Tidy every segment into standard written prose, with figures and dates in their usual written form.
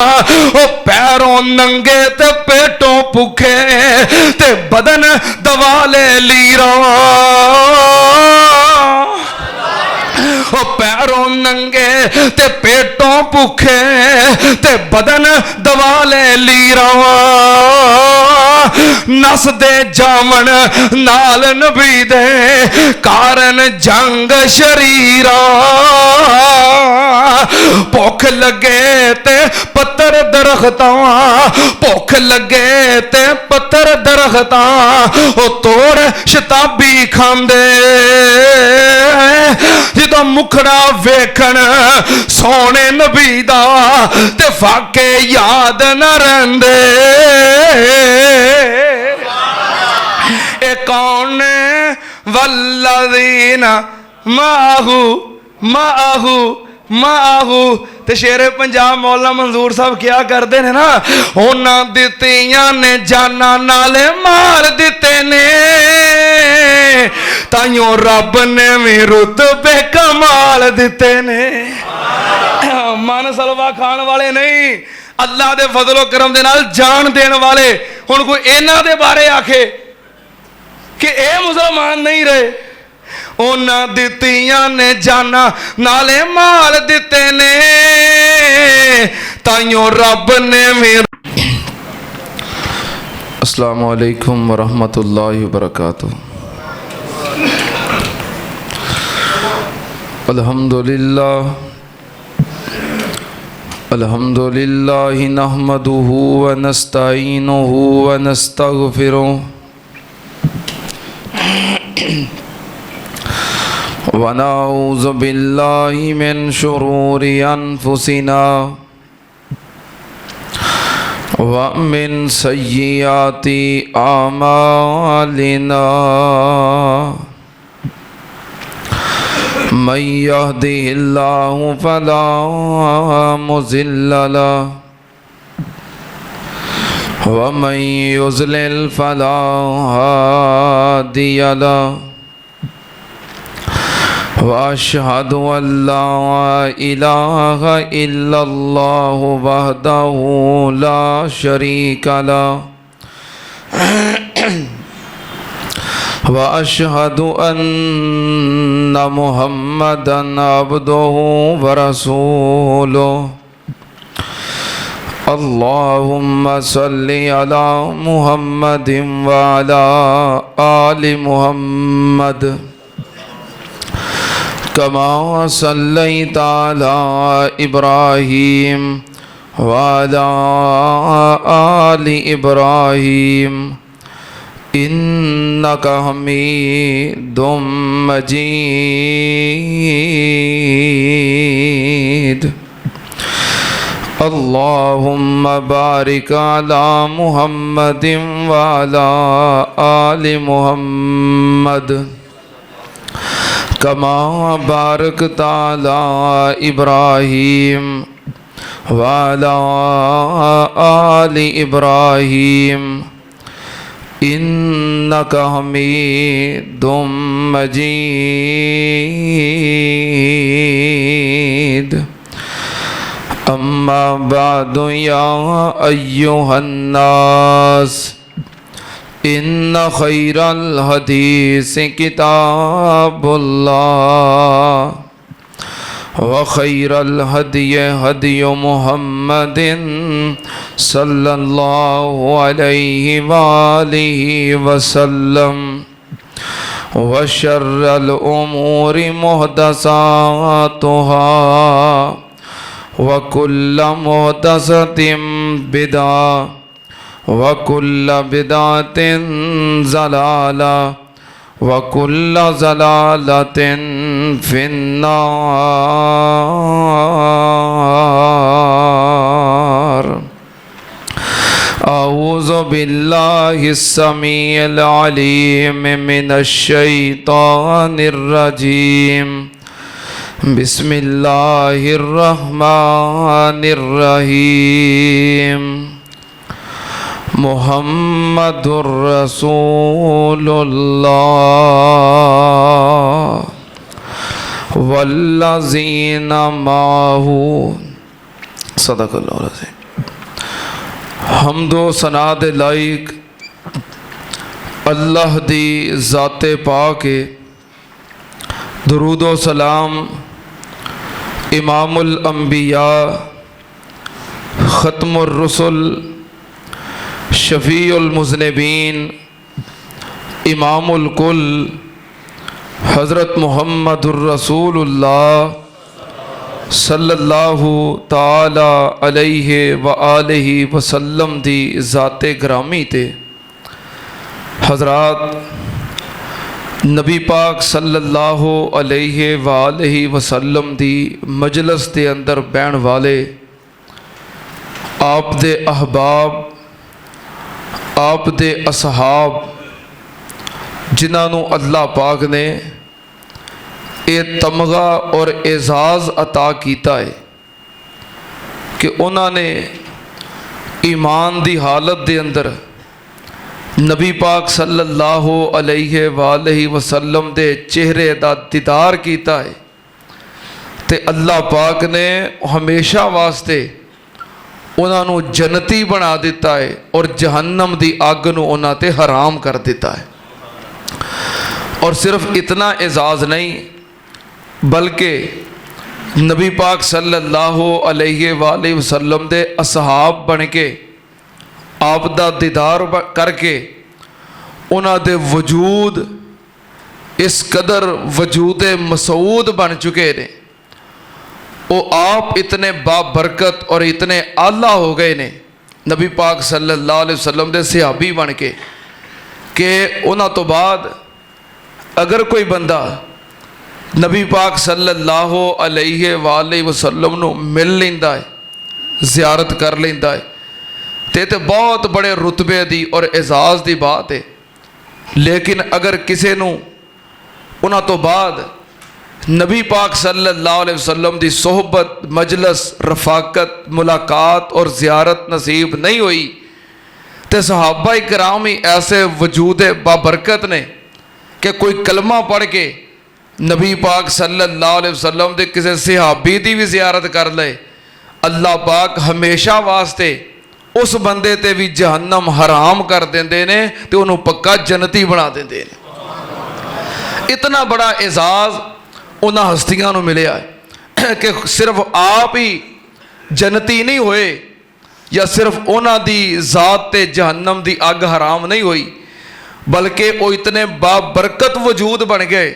ओ पैरों नंगे ते पेटों भुखे ते बदन दवाले लीरा। ओ पैरों नंगे ते पेटों भुखे ते बदन दवाले लीरा। नस दे जामन नाल नबी दे कारण जंग शरीरा। भुख लगे ते पत्थर दरख्तां, भुख लगे ते पत्थर दरख्तां ओ तोड़ शताबी खांदे। जो मुखड़ा वेखन सोने नबी दा ते फाके याद न रहिंदे। ए कौन वल्लज़ीना माहू माहू माहू। ते शेरे पंजाब मौला मंजूर साहब क्या करते हैं ना, उन्हां दित्तियां ने जाना नाले मार दिते ने, ताइयों रब ने भी रुतबे कमाल दिते ने। मन सलवा खान वाले नहीं, अल्लाह दे फजलो करम दे नाल जान देने वाले। हुण कोई इन्हां दे बारे आखे कि ए मुसलमान नहीं रहे, उन्हां दित्तियां ने जाना नाले माल दिते ने, ताइयों रब ने भी। अस्सलामु अलैकुम वरहमतुल्लाहि वबरकातुहू। अल्हम्दुलिल्लाह अल्हम्दुलिल्लाहि नहमदुहु व नस्तईनुहु व नस्तगफिरुहु व नऊज़ु बिल्लाहि मिन शुरूरि अनफुसिना व मिन सय्यिआति आमालिना। मन यहदिहिल्लाहु फला मुज़िल्ल लहु व मन युज़लिल फला हादिय लहु। व अशहदु अल्ला इलाहा इल्लल्लाहु वहदहु ला शरीका लहु व अशहदु अन्न मुहम्मदन अब्दुहु व रसूलुहु। अल्लाहुम्मा सल्लि अला मुहम्मदिन व अला आलि मुहम्मद कमा सल्लैता अला इब्राहीम व अला आलि इब्राहीम इन्नका हमीदुम मजीद। अल्लाहुम्मा बारिक अला मुहम्मदिन व अला आलि मुहम्मद कमा बारकता अला इब्राहीम व अला आलि इब्राहीम इन्नका हमीदुम मजीद। अम्मा बादु या अय्युहन्नास इन्ना खैरल हदीस किताबुल्लाह व खैरल हदिय हदिय मुहम्मदिन सल्लल्लाहु अलैहि वालिहि वसल्लम व शर्रल उमूरि मुहदसातुहा व कुल्ल मुहदसतिन बिदअ व कुल्ल बिदअतिन ज़लाला व कुल्ल ज़लालतिन फिन्नार। औज़ु बिल्लाहिस समीइल अलीम मिनश शैतानिर रजीम। बिस्मिल्लाहिर रहमानिर रहीम। मुहम्मदुर रसूलुल्लाह वल्लज़ीना माहू। सदक़ल्लाहुल अज़ीम। हमदो सना दे लाइक अल्लाह दी ज़ाते पाक है। दुरूदो सलाम इमामुल अंबिया ख़त्मुर रुसुल शफ़ीउल मुज़निबीन इमामुल कुल हज़रत मुहम्मदुर रसूलुल्लाह सल्लल्लाहु ताला अलैहि व आलिहि वसल्लम दी ज़ाते ग्रामी ते हज़रात नबी पाक सल्लल्लाहु अलैहि व आलिहि वसल्लम दी मजलिस दे अंदर बैण वाले आप दे अहबाब आप दे असहाब जिन्होंने अल्लाह पाक ने ये तमगा और एजाज़ अता किया है कि उन्होंने ईमान दी हालत दे अंदर नबी पाक सल्लल्लाहु अलैहि वालैहि वसल्लम दे चेहरे दा दीदार किया है ते अल्लाह पाक ने हमेशा वास्ते उन्होंने जन्नती बना दिता है और जहन्नम दी अग नूं उन्हां ते हराम कर दिता है। और सिर्फ इतना एजाज़ नहीं बल्कि नबी पाक सल्लल्लाहु अलैहि वालैहि वसल्लम दे असहाब बन के आप दा दीदार करके उन्हां दे वजूद इस कदर वजूद मसूद बन चुके ने। वो आप इतने बाबरकत और इतने आला हो गए ने नबी पाक सल्लल्लाहु अलैहि वसल्लम दे सहाबी बन के कि उन्हां तो बाद अगर कोई बंदा नबी पाक सल्लल्लाहु अलैहि वालैहि वसल्लम नूं मिल लैंदा है, ज़ियारत कर लैंदा है तो बहुत बड़े रुतबे दी और एजाज़ दी बात है। लेकिन अगर किसी नूं उन्हां तो बाद नबी पाक सल्लल्लाहु अलैहि वसल्लम दी सोहबत मजलस रफाकत मुलाकात और ज़ियारत नसीब नहीं हुई तो सहाबा इकराम ही ऐसे वजूद बाबरकत ने कि कोई कलमा पढ़ के नबी पाक सल्लल्लाहु अलैहि वसल्लम दे किसी सहाबी दी भी ज़ियारत कर ले, अल्लाह पाक हमेशा वास्ते उस बंदे ते भी जहन्नम हराम कर देंदे ने ते उन्हों पक्का जन्नती बना देंदे ने। इतना बड़ा एजाज़ उन्हां हस्तियां नूं मिलिया है कि सिर्फ आप ही जन्नती नहीं होए या सिर्फ उन्हां दी ज़ात ते जहन्नम दी अग हराम नहीं हुई बल्कि वो इतने बाबरकत वजूद बन गए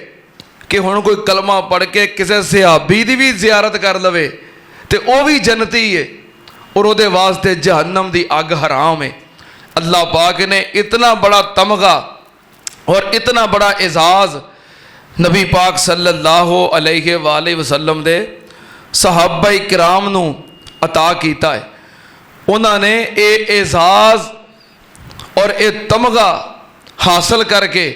कि हुण कोई कलमा पढ़ के किसी सहाबी दी भी ज़ियारत कर लवे तो वह भी जन्नती है और उहदे वास्ते जहन्नम दी अग हराम है। अल्लाह पाक ने इतना बड़ा तमगा और इतना बड़ा एजाज़ नबी पाक सल्लल्लाहु अलैहि वालैहि वसल्लम दे सहाबा किराम नूं अता कीता है। उन्होंने ये एजाज़ और ये तमगा हासिल करके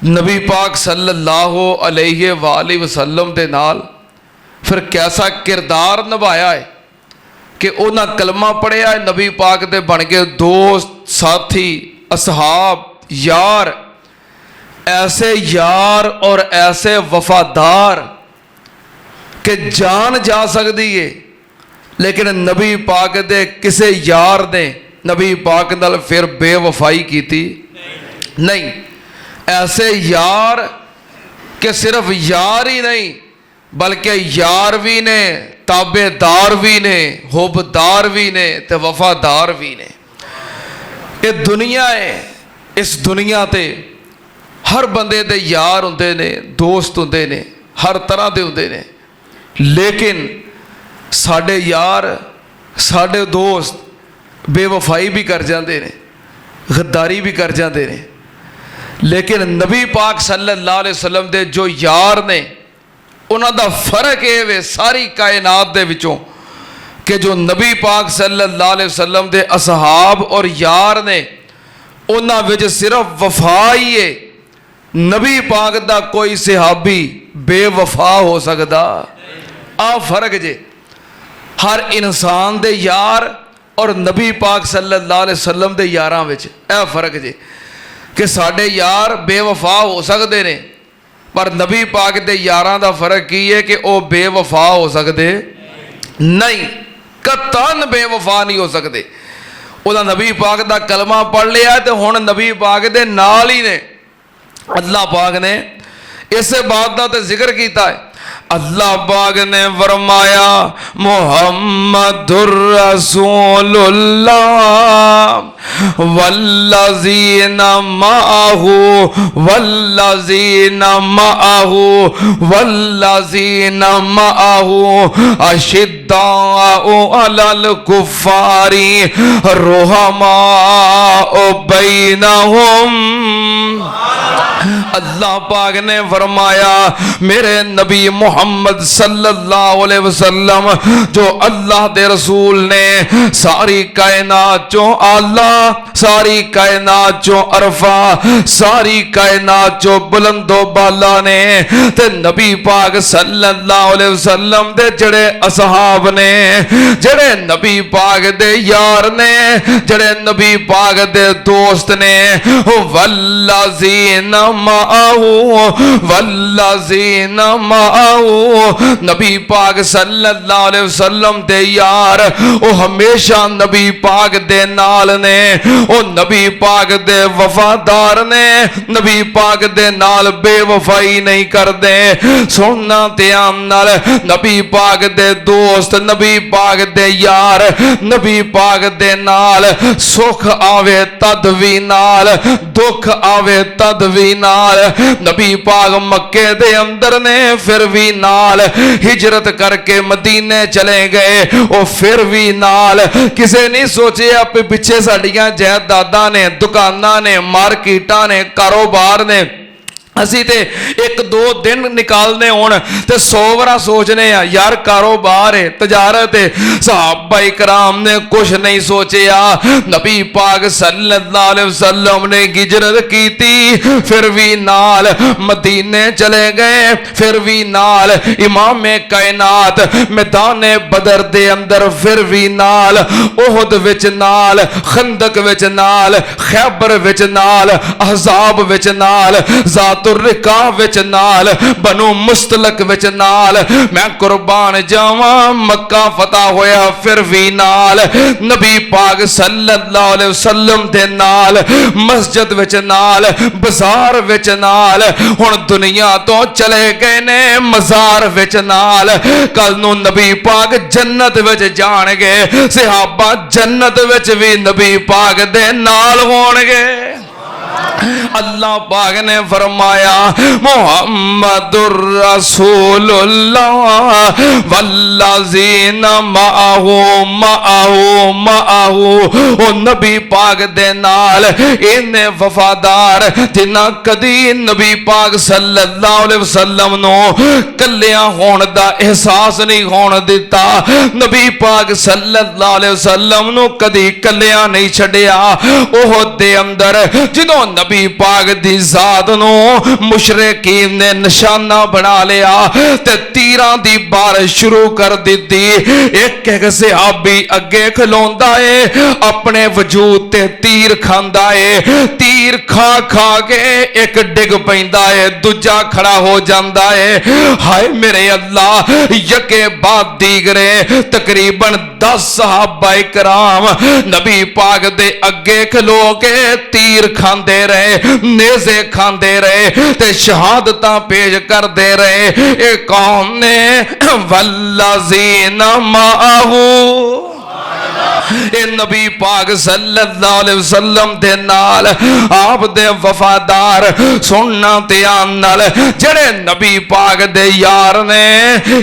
नबी पाक सल्लल्लाहु अलैहि वालैहि वसल्लम दे नाल फिर कैसा किरदार निभाया है कि उन्हें कलमा पढ़िया है, नबी पाक दे बन के दोस्त साथी असहाब यार, ऐसे यार और ऐसे वफादार कि जान जा सकती है लेकिन नबी पाक दे किसे यार ने नबी पाक नाल फिर बेवफाई की थी नहीं। ऐसे यार कि सिर्फ यार ही नहीं बल्कि यार भी ने, ताबेदार भी ने, हुबदार भी ने ते वफादार भी ने। ये दुनिया है, इस दुनिया ते हर बंदे दे यार हुंदे ने, दोस्त हुंदे ने, हर तरह दे हुंदे ने, लेकिन साडे यार साडे दोस्त बेवफाई भी कर जाते ने, गद्दारी भी कर जाते ने। लेकिन नबी पाक सल्लल्लाहु अलैहि वसल्लम दे जो यार ने उन्हां दा फर्क ये वे सारी कायनात दे विचों कि जो नबी पाक सल्लल्लाहु अलैहि वसल्लम दे असहाब और यार ने उन्हां विच सिर्फ वफा ही है। नबी पाक दा कोई सहाबी बेवफा हो सकदा? आ फर्क जे हर इंसान दे यार और नबी पाक सल्लल्लाहु अलैहि वसल्लम दे यारां विच ए फर्क जे कि साडे यार बेवफा हो सकते ने पर नबी पाक दे यारां दा फर्क की है कि वह बेवफा हो सकते नहीं, कतन बेवफा नहीं हो सकते। ਉਹਦਾ ਨਬੀ ਪਾਕ ਦਾ ਕਲਮਾ ਪੜ ਲਿਆ ਤੇ ਹੁਣ ਨਬੀ ਪਾਕ ਦੇ ਨਾਲ ਹੀ ਨੇ अल्लाह पाक ने इस बात का तो जिक्र किया है। अल्लाह पाक ने फरमाया मुहम्मदुर रसूलुल्लाह वल्लज़ीना माअहू वल्लज़ीना माअहू वल्लज़ीना माअहू अशिद्दाउ अलल कुफ्फारी रुहमाउ बैनहुम। अल्लाह पाक ने फरमाया मेरे नबी मोहम्मद सल्लल्लाहु अलैहि वसल्लम जो अल्लाह दे रसूल ने सारी कायनात चो आला, सारी कायनात चो अरफा, सारी कायनात चो बुलंदो बाला ने ते नबी पाक सल्लल्लाहु अलैहि वसल्लम दे जड़े असहाब ने, जड़े नबी पाक दे यार ने, जड़े नबी पाक दे दोस्त ने, वल्लज़ीना माअहू वल्लज़ीना माअहू नबी पाक सल्लल्लाहु अलैहि वसल्लम दे यार ओ हमेशा नबी पाक दे नाल ने, ओ नबी पाक दे वफादार ने, नबी पाक दे नाल बेवफाई नहीं करदे। सुनना ध्यान नाल नबी पाक दे दोस्त, नबी पाक दे यार, नबी पाक दे नाल सुख आवे तद भी नाल, दुख आवे तद भी नाल। नबी पाक मक्के दे अंदर ने फिर भी नाल, हिजरत करके मदीने चले गए ओ फिर भी नाल। किसे नहीं सोचे आप पिछे साडियां जायदादां ने, दुकानां ने, मार्केटां ने, कारोबार ने, असी ते एक दो दिन निकालने होण ते 100 वारा सोचने यार कारोबार है, तजारत है। सहाबा इकराम ने कुछ नहीं सोचा। नबी पाक सल्लल्लाहु अलैहि वसल्लम ने हिजरत की थी फिर भी नाल, मदीने चले गए फिर भी नाल, इमाम कायनात मैदान बदर दे अंदर फिर भी नाल, ओहद विच नाल, खंदक विच नाल, खैबर विच नाल, अहज़ाब विच नाल, रिका विच नाल, बनु मुस्तलक विच नाल। मैं कुर्बान जावा मक्का फतह होया फिर भी नाल, नबी पाक सल्लल्लाहु अलैहि वसल्लम दे नाल, मस्जिद विच नाल, बाजार विच नाल। हुण दुनिया तो चले गए ने मजार विच नाल, कल नूं नबी पाक जन्नत विच जाणगे, सहाबा जन्नत विच भी नबी पाक दे नाल होणगे। अल्लाह पाक ने फरमाया मुहम्मदुर रसूलुल्लाह वल्लज़ीना माअहू माअहू माअहू ओ नबी पाक दे नाल इन्ने वफादार जिन्ना कदी नबी पाक सल्लल्लाहु अलैहि वसल्लम नो कल्लियां होण दा एहसास नहीं होण दिता। नबी पाक सल्लल्लाहु अलैहि वसल्लम नो कदी कल्लियां नहीं छड्डिया। ओह दे अंदर जिदों नबी पाक दी जात नो मुशरिकीन ने निशाना बना लिया ते तीरां दी बारिश शुरू कर दी। एक एक सहाबी अगे खलोंदा है, अपने वजूद ते तीर खांदा है, तीर खा खा के एक डिग पैंदा है, दूजा खड़ा हो जाता है। हाय मेरे अल्लाह, यके बाद दीगरे तकरीबन 10 सहाबा इकराम नबी पाक दे अगे खलो के तीर खांदे रहे, नेज़े खांदे रहे ते शहादतां पेश करदे रहे। ए कौन ने वल्लज़ीना माअहू ए नबी पाक सल्लल्लाहु अलैहि वसल्लम दे नाल आप दे वफादार सुनना ध्यान नाल जेड़े नबी पाक दे यार ने,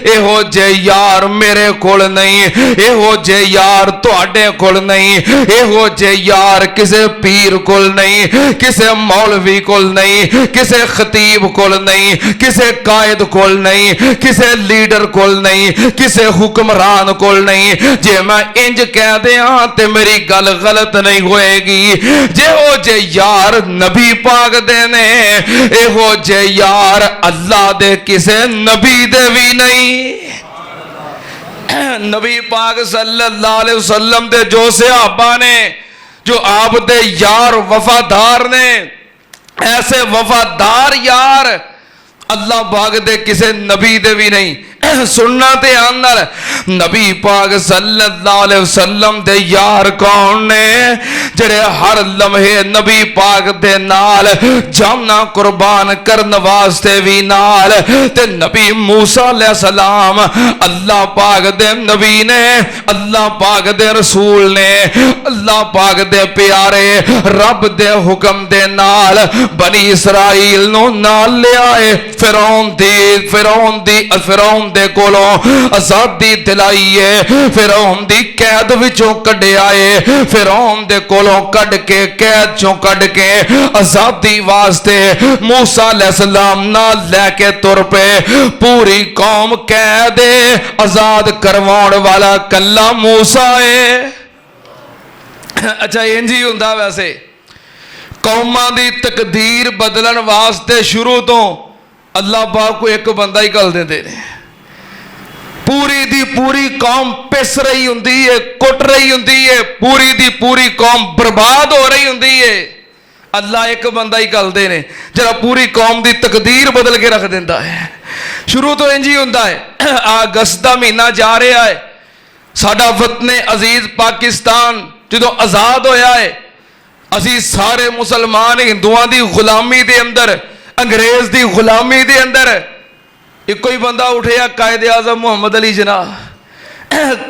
एहो जे यार मेरे कोल नहीं, एहो जे यार तुहाडे कोल नहीं, एहो जे यार किसे पीर कोल नहीं, किसे मौलवी कोल नहीं, किसे खतीब कोल नहीं, किसे कायद कोल नहीं, किसे लीडर कोल नहीं, किसे हुक्मरान कोल नहीं। जे मैं इंज कह दे ते मेरी गल गलत नहीं होएगी। जे हो जे यार नबी पाक दे ने, एहो जे यार अल्लाह दे किसे नबी दे भी नहीं। नबी पाक सल्लल्लाहु अलैहि वसल्लम दे जो सहाबा ने, जो आप दे यार वफादार ने, ऐसे वफादार यार अल्लाह पाक दे किसे नबी दे भी नहीं। सुनना ध्यान नाल, नबी पाक सल्लल्लाहु अलैहि वसल्लम दे यार कौन ने जेड़े हर लम्हे नबी पाक दे नाल जाना कुर्बान करन वास्ते भी नाल। ते नबी मूसा अलैहि सलाम अल्लाह पाक दे नबी ने, अल्लाह पाक दे रसूल ने, अल्लाह पाक दे प्यारे रब दे हुक्म दे नाल बनी इसराइल नु नाल ले आए। फिरौन दे कोलों आजादी दिलाई है, फिरौन दी कैद विचों कढे आए, फिरौन दे कोलों कढ के कैद चों कढ के आजादी वास्ते मूसा अलैहिस्सलाम नाल लेके तुर पे। पूरी कौम कैद आजाद करवाउण वाला कल्ला मूसा है। अच्छा इंज ही हुंदा वैसे, कौमां दी तकदीर बदलन वास्ते शुरू तो अल्लाह पाक को एक बंदा ही घल देंदे ने। पूरी दी पूरी कौम पिस रही हुंदी है, कुट रही हुंदी है, पूरी दी पूरी कौम बर्बाद हो रही हुंदी है, अल्लाह एक बंदा ही घलदे ने जरा पूरी कौम दी तकदीर बदल के रख देंदा है। शुरू तो इंज ही हुंदा है। अगस्त दा महीना जा रहा है, साडा वतने अजीज पाकिस्तान जदों आजाद होया है, असी सारे मुसलमान हिंदुआं दी गुलामी दे अंदर, अंग्रेज दी गुलामी दे अंदर एक कोई बंदा उठिया कायदे आजम मोहम्मद अली जिन्ना।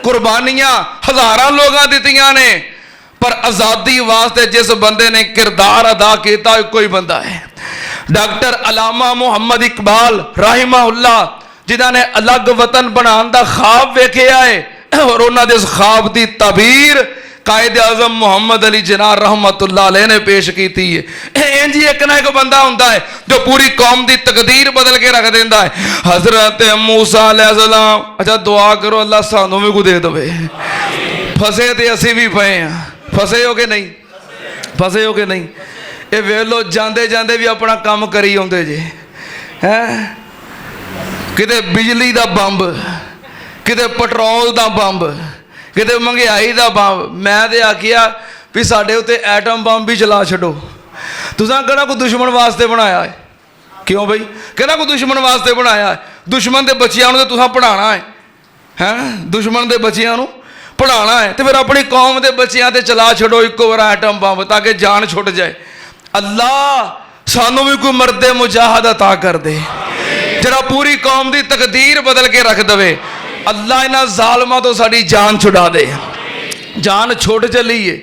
कुर्बानियां हजारां लोगों दित्तियां ने, पर आजादी वास्ते जिस बंदे ने किरदार अदा किया कोई बंदा है डॉक्टर अलामा मुहम्मद इकबाल राहिमाहुल्लाह, जिन्हों ने अलग वतन बनाने का ख्वाब वेखिया है और उन्होंने इस ख्वाब की तबीर कायदे आजम मोहम्मद अली जिन्ना रहमतुल्लाह अलैह ने पेश की है। इंज एक ना एक बंदा होंदा है जो पूरी कौम की तकदीर बदल के रख देंदा है। हजरत मूसा अलैहिस्सलाम, अच्छा दुआ करो अल्लाह सानू भी को दे दे। फसे तो असी भी पे हैं, फसे हो के नहीं, फसे हो के नहीं। ये वेख लो जाते जाते भी अपना काम करी आते जे हैं, किते बिजली का बंब, किते पेट्रोल का बंब, किते महंगाई का बंब। मैं तो आखिया भी साढ़े उत्ते एटम बंब भी चला छो। तुसां कहना कोई दुश्मन वास्ते बनाया है, क्यों बई कहना कोई दुश्मन वास्ते बनाया है? दुश्मन के बच्चों तो तुसां पढ़ाना है, हैं दुश्मन के बच्चों पढ़ाना है तो फिर अपनी कौम के बच्चों ते चला छो एक बार एटम बंब ताकि जान छुट जाए। अल्लाह सानू भी कोई मर्दे मुजाहिद अता कर दे जरा पूरी कौम की तकदीर बदल के रख दे। अल्लाह इन्हां जालमां तो साडी जान छुड़ा दे, जान छुट चली है,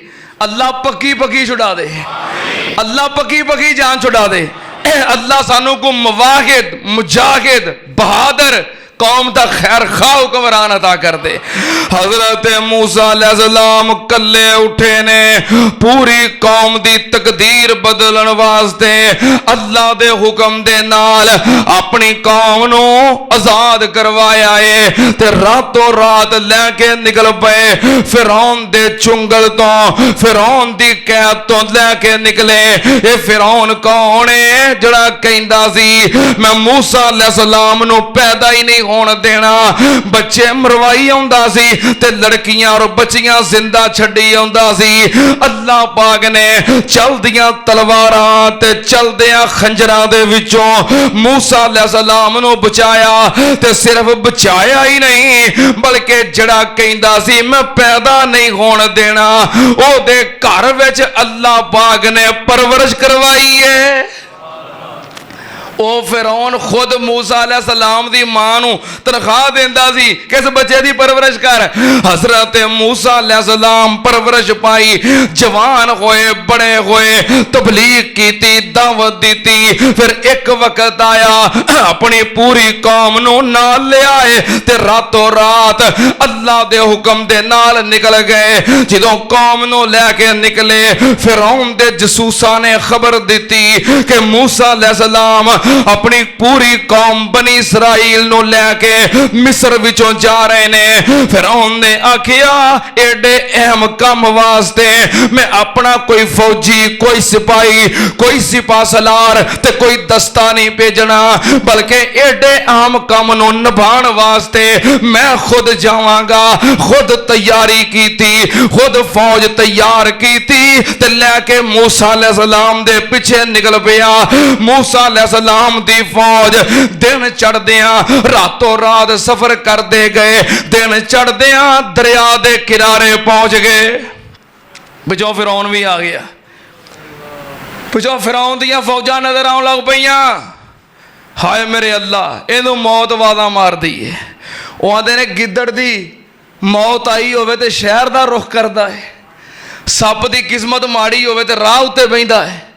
अल्लाह पक्की पक्की छुड़ा दे, अल्लाह पक्की पक्की जान छुड़ा दे। अल्लाह सानू को मुवाहिद मुजाहिद बहादुर कौम का खैर खा हुक्मरान अता कर दे। हजरत मूसा अलैहिस्सलाम कल्ले उठे ने पूरी कौम की तकदीर बदलन वास्ते अल्लाह दे हुक्म दे नाल अपनी कौम नू आजाद करवाया है ते रातों रात लैके निकल पे। फिरौन दे चुंगल तो, फिरौन दी कैद तो लैके निकले। ये फिरौन कौन है जड़ा कहंदा सी मैं मूसा अलैहिस्सलाम नू पैदा ही नहीं होण देना, बच्चे मरवाई आउंदा सी ते लड़कियां और बच्चियां जिंदा छड्डी आउंदा सी। अल्लाह पाक ने चलदियां तलवारां ते चलदियां खंजरां दे विचों मूसा अलैहिस्सलाम नू बचाया ते सिर्फ बचाया ही नहीं बल्कि जड़ा कहंदा सी मैं पैदा नहीं होण देना ओदे घर विच अल्लाह पाक ने परवरिश करवाई है। ओ फिरौन खुद मूसा अलैहिस्सलाम दी मां नू तनख्वाह देंदा सी किस बच्चे दी परवरिश कर। हजरत मूसा अलैहिस्सलाम परवरिश पाई, जवान होए, बड़े होए, तबलीग कीती, दावत दी। फिर एक वक्त आया अपनी पूरी कौम नू नाल ले आए ते रातों रात अल्लाह दे हुक्म दे नाल निकल गए। जदों कौम नू लैके निकले फिरौन दे जसूसा ने खबर दी कि मूसा अलैहिस्सलाम अपनी पूरी कौम बनी इसराइल नू लैके मिस्र विचों जा रहे ने। फिरौन ने आखिया एडे अहम काम वास्ते मैं अपना कोई फौजी, कोई सिपाही, कोई सिपा सलार ते कोई दस्ता नहीं भेजना बल्कि एडे अहम काम नू निभाण वास्ते मैं खुद जावांगा। खुद तैयारी की थी, खुद फौज तैयार की थी ते लैके मूसा अलैहिस्सलाम दे पीछे निकल पिया। मूसा अलैहिस्सलाम अलैहिस्सलाम दी फौज दिन चढ़दियां रातों रात सफर करते गए। दिन चढ़दियां दरिया दे किनारे पहुंच गए। पिछों फिरौन भी आ गया। पिछों फिरौन दियां फौजां नजर आउण लग पईयां। हाय मेरे अल्लाह, इनू मौत वादा मार दी है। वो आंदे ने गिद्दड़ दी मौत आई होवे ते शहर दा रुख करदा है, सप दी किस्मत माड़ी होवे ते राह उत्ते बहिंदा है,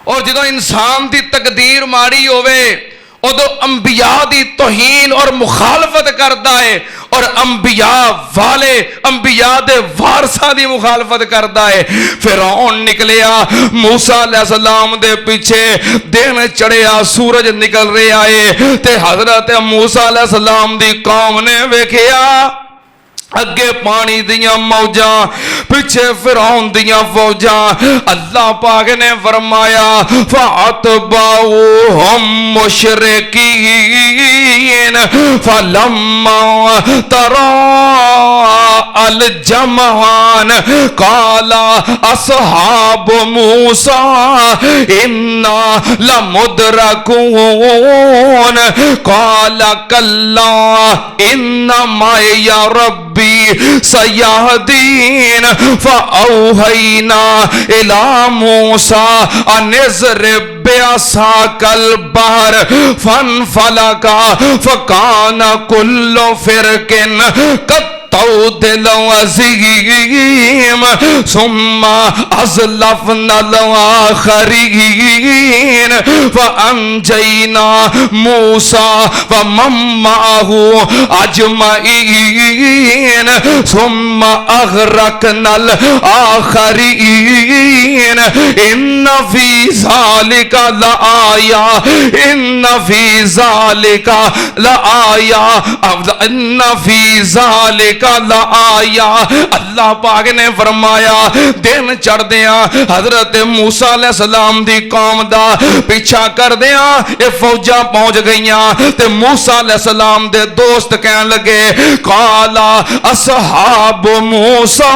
और जो इंसान की तकदीर माड़ी होवे उदों अंबिया की तौहीन और मुखालफत करता है, और अंबिया वाले अंबिया दे वारसां दी मुखालफत करता है। फिरौन निकलिया मूसा अलैहिस्सलाम दे पीछे, दिन चढ़िया सूरज निकल रहा है ते हजरत मूसा अलैहिस्सलाम दी कौम ने वेखिया अगे पानी दियां मौजां, पिछे फिरौन दियां फौजां। अल्लाह पाक ने फरमाया फ़अतबऊहुम मुशरिकीन फलम्मा तरा अल जमआन काला अस्हाबु मूसा इन्ना लमुदरकून काला कल्ला इन्ना माया रब्बी सयाहदीन फ़अौहैना इला मूसा अनिज़रिब बिअसाकल बहर फनफलका फ़काना कुल्लु फ़िरकिन तौदिल अज़ीम सुम्मा अज़लफ़नल आख़रीन फ़अंजयना मूसा वमन मअहू अजमईन सुम्मा अग़रक़नल आख़रीन इन्न फ़ी ज़ालिका लआया इन्न फ़ी ज़ालिका लआया इन्न फ़ी ज़ालिका आया। अल्लाह पाक ने फरमाया दिन चढ़दियां हजरत मूसा अलैहिस्सलाम दी कौम दा पीछा करदियां ये फौजां पहुंच गईयां ते मूसा अलैहिस्सलाम दे दोस्त कहन लगे काला अस्हाबु मूसा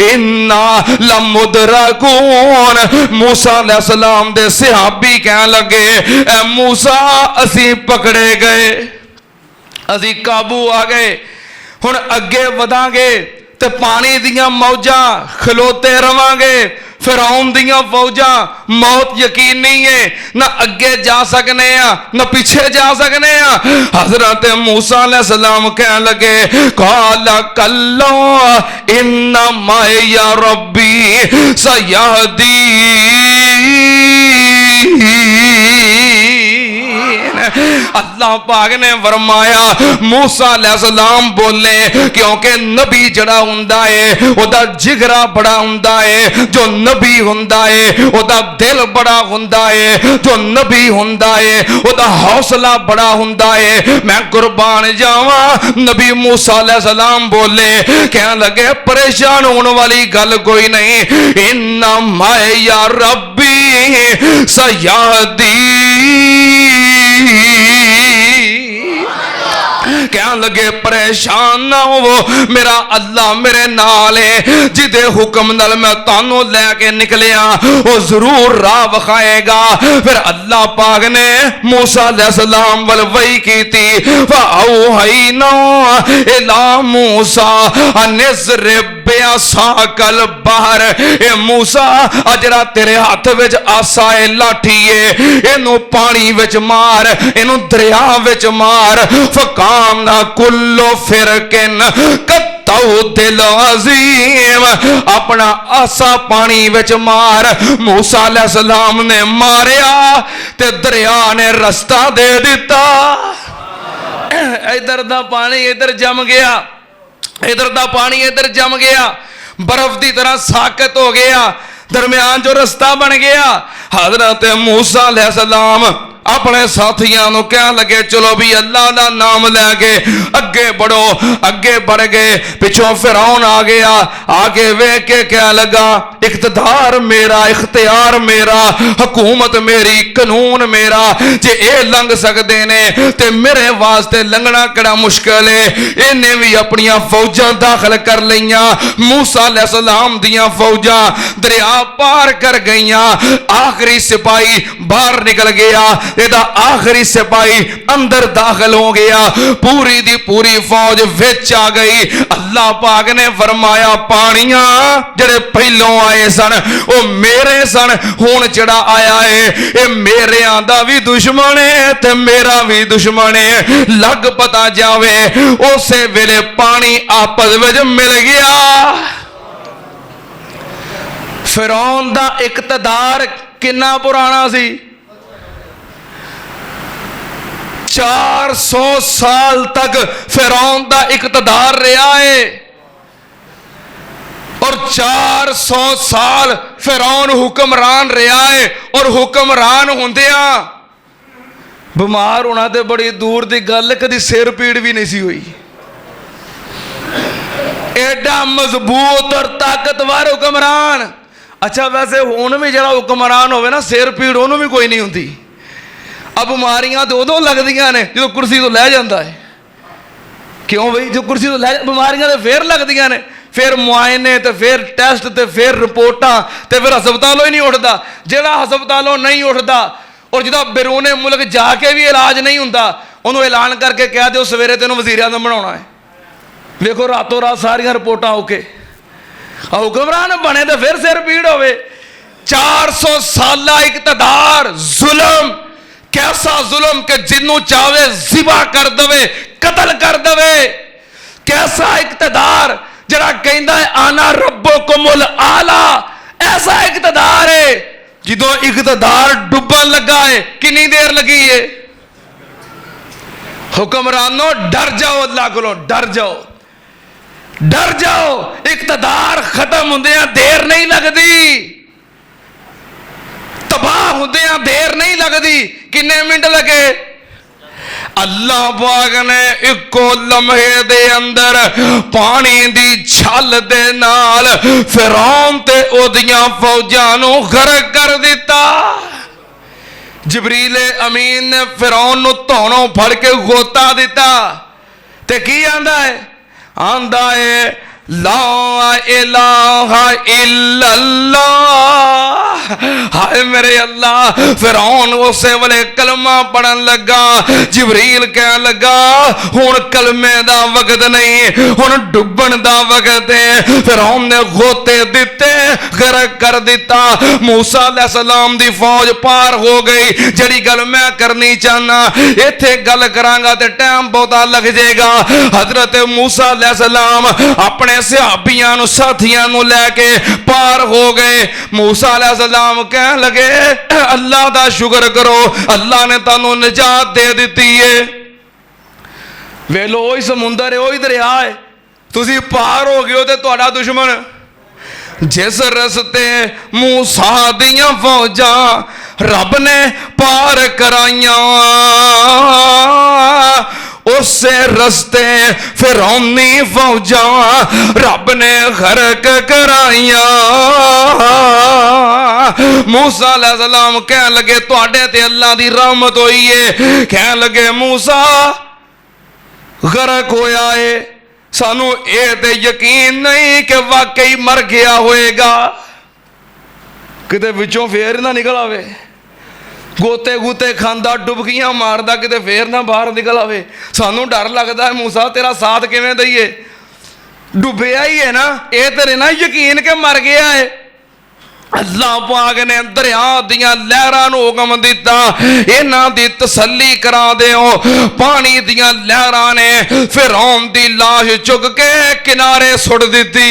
इन्ना लमुदरकून। मूसा अलैहिस्सलाम दे सहाबी कहन लगे ए मूसा असी पकड़े गए, असी काबू आ गए, हुण अगे वधांगे ते पानी दियां मौजां खलोते रवांगे। फिरौन दियां फौजां मौत यकीनी है, ना अगे जा सकने ना पीछे जा सकने। हजरत मूसा अलैहिस्सलाम कहन लगे काला कल्ला इन्ना माया रब्बी सयाहदीन। अल्लाह पाक ने फरमाया मूसा अलैहिस्सलाम बोले क्योंकि नबी जड़ा हुंदा है ओदा जिगरा बड़ा हुंदा है, जो नबी हुंदा है ओदा दिल बड़ा हुंदा है, जो नबी हुंदा है ओदा हौसला बड़ा हुंदा है। मैं कुर्बान जावा नबी मूसा अलैहिस्सलाम बोले कहने लगे परेशान होने वाली गल कोई नहीं, इन्ना माया रब्बी सयाहदी। कहने लगे परेशान ना हो, मेरा अल्लाह मेरे नाल है, जिदे हुक्म नाल मैं तानू लैके निकलिया वो जरूर राह विखाएगा। फिर अल्लाह पाक ने मूसा अलैहिस्सलाम वल वही कीती फ़अौहैना इला मूसा अनिज़रिब बिअसाकल बहर। ए मूसा अजरा तेरे हाथ विच आसा है लाठी है, इनू पानी विच मार, इनू दरिया विच मार। फ़काना कुल्लु फ़िरकिन दिल अज़ीम, अपना आसा पानी विच मार। मूसा अलैहिस्सलाम ने मारिया ते दरिया ने रस्ता दे दिता। इधर दा पानी इधर जम गया, इधर दा पानी इधर जम गया, बर्फ की तरह साकत हो गया, दरम्यान जो रास्ता बन गया। हजरत मूसा अलैहिस्सलाम अपने साथियों को कह लगे चलो भी अल्लाह का नाम लैके अगे बढ़ो। अगे बढ़ गए, पिछों फिरौन आ गया, आगे वेख के कह लगा इख्तियार मेरा, इख्तियार मेरा, हुकूमत मेरी, कानून मेरा, जे ए लंघ सकते ने ते मेरे वास्ते लंघना कड़ा मुश्किल है। इन्हें भी अपन फौजा दाखिल कर लिया। मूसा अलैहिस्सलाम दियां फौजा दरिया पार कर गईयां। आखिरी सिपाही बाहर निकल गया, ਇਹਦਾ आखिरी सिपाही अंदर दाखिल हो गया, पूरी दी पूरी फौज विच आ गई। अल्लाह पाक ने फरमाया पानियां जेड़े पहलों आए सन वो मेरे सन, हुण जेड़ा आया है ये मेरेयां दा भी दुश्मन है ते मेरा भी दुश्मन है, लग पता जावे। उसे वेले पानी आपस विच मिल गया। फिरौन दा इकतदार कितना पुराना सी? 400 साल तक फिरौन दा इकतदार रहा है, और 400 साल फिरौन हुक्मरान रहा है। और हुक्मरान होंदिया बीमार होना तो बड़ी दूर की गल, कदी सिर पीड़ भी नहीं सी हुई। एडा मजबूत और ताकतवर हुक्मरान। अच्छा वैसे हुण भी जरा हुक्मरान होवे ना, सिर पीड़ उन्होंने भी कोई नहीं होंदी। अब बीमारियां तो उदों लगदियां ने जो कुर्सी तो लै जाता है। क्यों बई? जो कुर्सी तो लै, बीमारियां तो फिर लगदियां ने, फिर मुआयने तो फिर टेस्ट तो फिर रिपोर्टां तो फिर हस्पतालों ही नहीं उठता। जिहड़ा हस्पतालों नहीं उठता और जिहदा बैरूने मुल्क जाके भी इलाज नहीं होंदा, उन्होंने ऐलान करके कह दो सवेरे तेनों वज़ीर आज़म बनाना है। देखो रातों रात सारियां रिपोर्टां ओके, हुक्मरान बने तो फिर सिर पीड़ होवे। 400 साल इकतदार, जुल्म, कैसा जुल्म कि जिन्नू चाहे जिबा कर दवे, कतल कर दवे। कैसा इकतदार जरा कहता है आना रब्बुकुमुल आला, ऐसा इकतदार है। जिदों इकतदार डुबन लगा है, कितनी देर लगी है? हुक्मरानों डर जाओ, अल्लाह को डर जाओ, डर जाओ। इकतदार खत्म होंदे देर नहीं लगती, तबाह होंदे देर नहीं लगती। किन्ने मिनट लगे? अल्लाह पाक ने इको लम्हे दे अंदर पानी दी छल दे नाल फिरौन ते ओदियां फौजां नूं गरक कर दिता। जिबरील अमीन ने फिरौन नूं धौणों फड़ के गोता दिता ते की आंदा है? आंदा है ला इलाहा इल्लल्लाह। हाय मेरे अल्लाह, फिरौन उसे वाले कलमा पढ़न लगा। जिबरील कह लगा हुण कलमे दा वक्त नहीं, हुण डुबन दा वक्त है। फिरौन ने गोते दिते, गरक कर दिता। मूसा अलैहिस्सलाम दी फौज पार हो गई। जड़ी गल मैं करनी चाहना, इत्थे गल करांगा ते टाइम बहुता लग जाएगा। हजरत मूसा अलैहिस्सलाम अपने सहाबियां नूं साथियां नूं लैके पार हो गए। मूसा अलैहिस्सलाम कह लगे अल्लाह दा शुक्र करो, अल्लाह ने तुहानूं निजात दे दिती है। वेलो ओही समुंदर है, ओही दरिया है, तुसीं पार हो गए हो ते तुहाडा दुश्मन जिस रस्ते मूसा दियां फौजां रब ने पार कराइयां, उसे रस्ते फिरौनी फौजां रब ने गरक कराइयां। मूसा अलैहिस्सलाम कह लगे तुहाडे ते अल्लाह दी रहमत होई है। कह लगे मूसा गरक होया है, सानू ये ते यकीन नहीं कि वाकई मर गया होएगा, किते विचों फेर ना निकल आवे, गोते गूते खांदा डुबकियां मारदा किते फेर ना बाहर निकल आवे। सानू डर लगता है मूसा तेरा साथ किवें दईए, डुबया ही है ना, ये तेरे ना यकीन के मर गया है। अल्लाह पाक ने दरिया दियां लहरां नूं हुक्म दिता इन्हां दी तसल्ली करा दिओ। पानी दियां लहरां ने फिरौन दी लाश चुक के किनारे सुट दिती।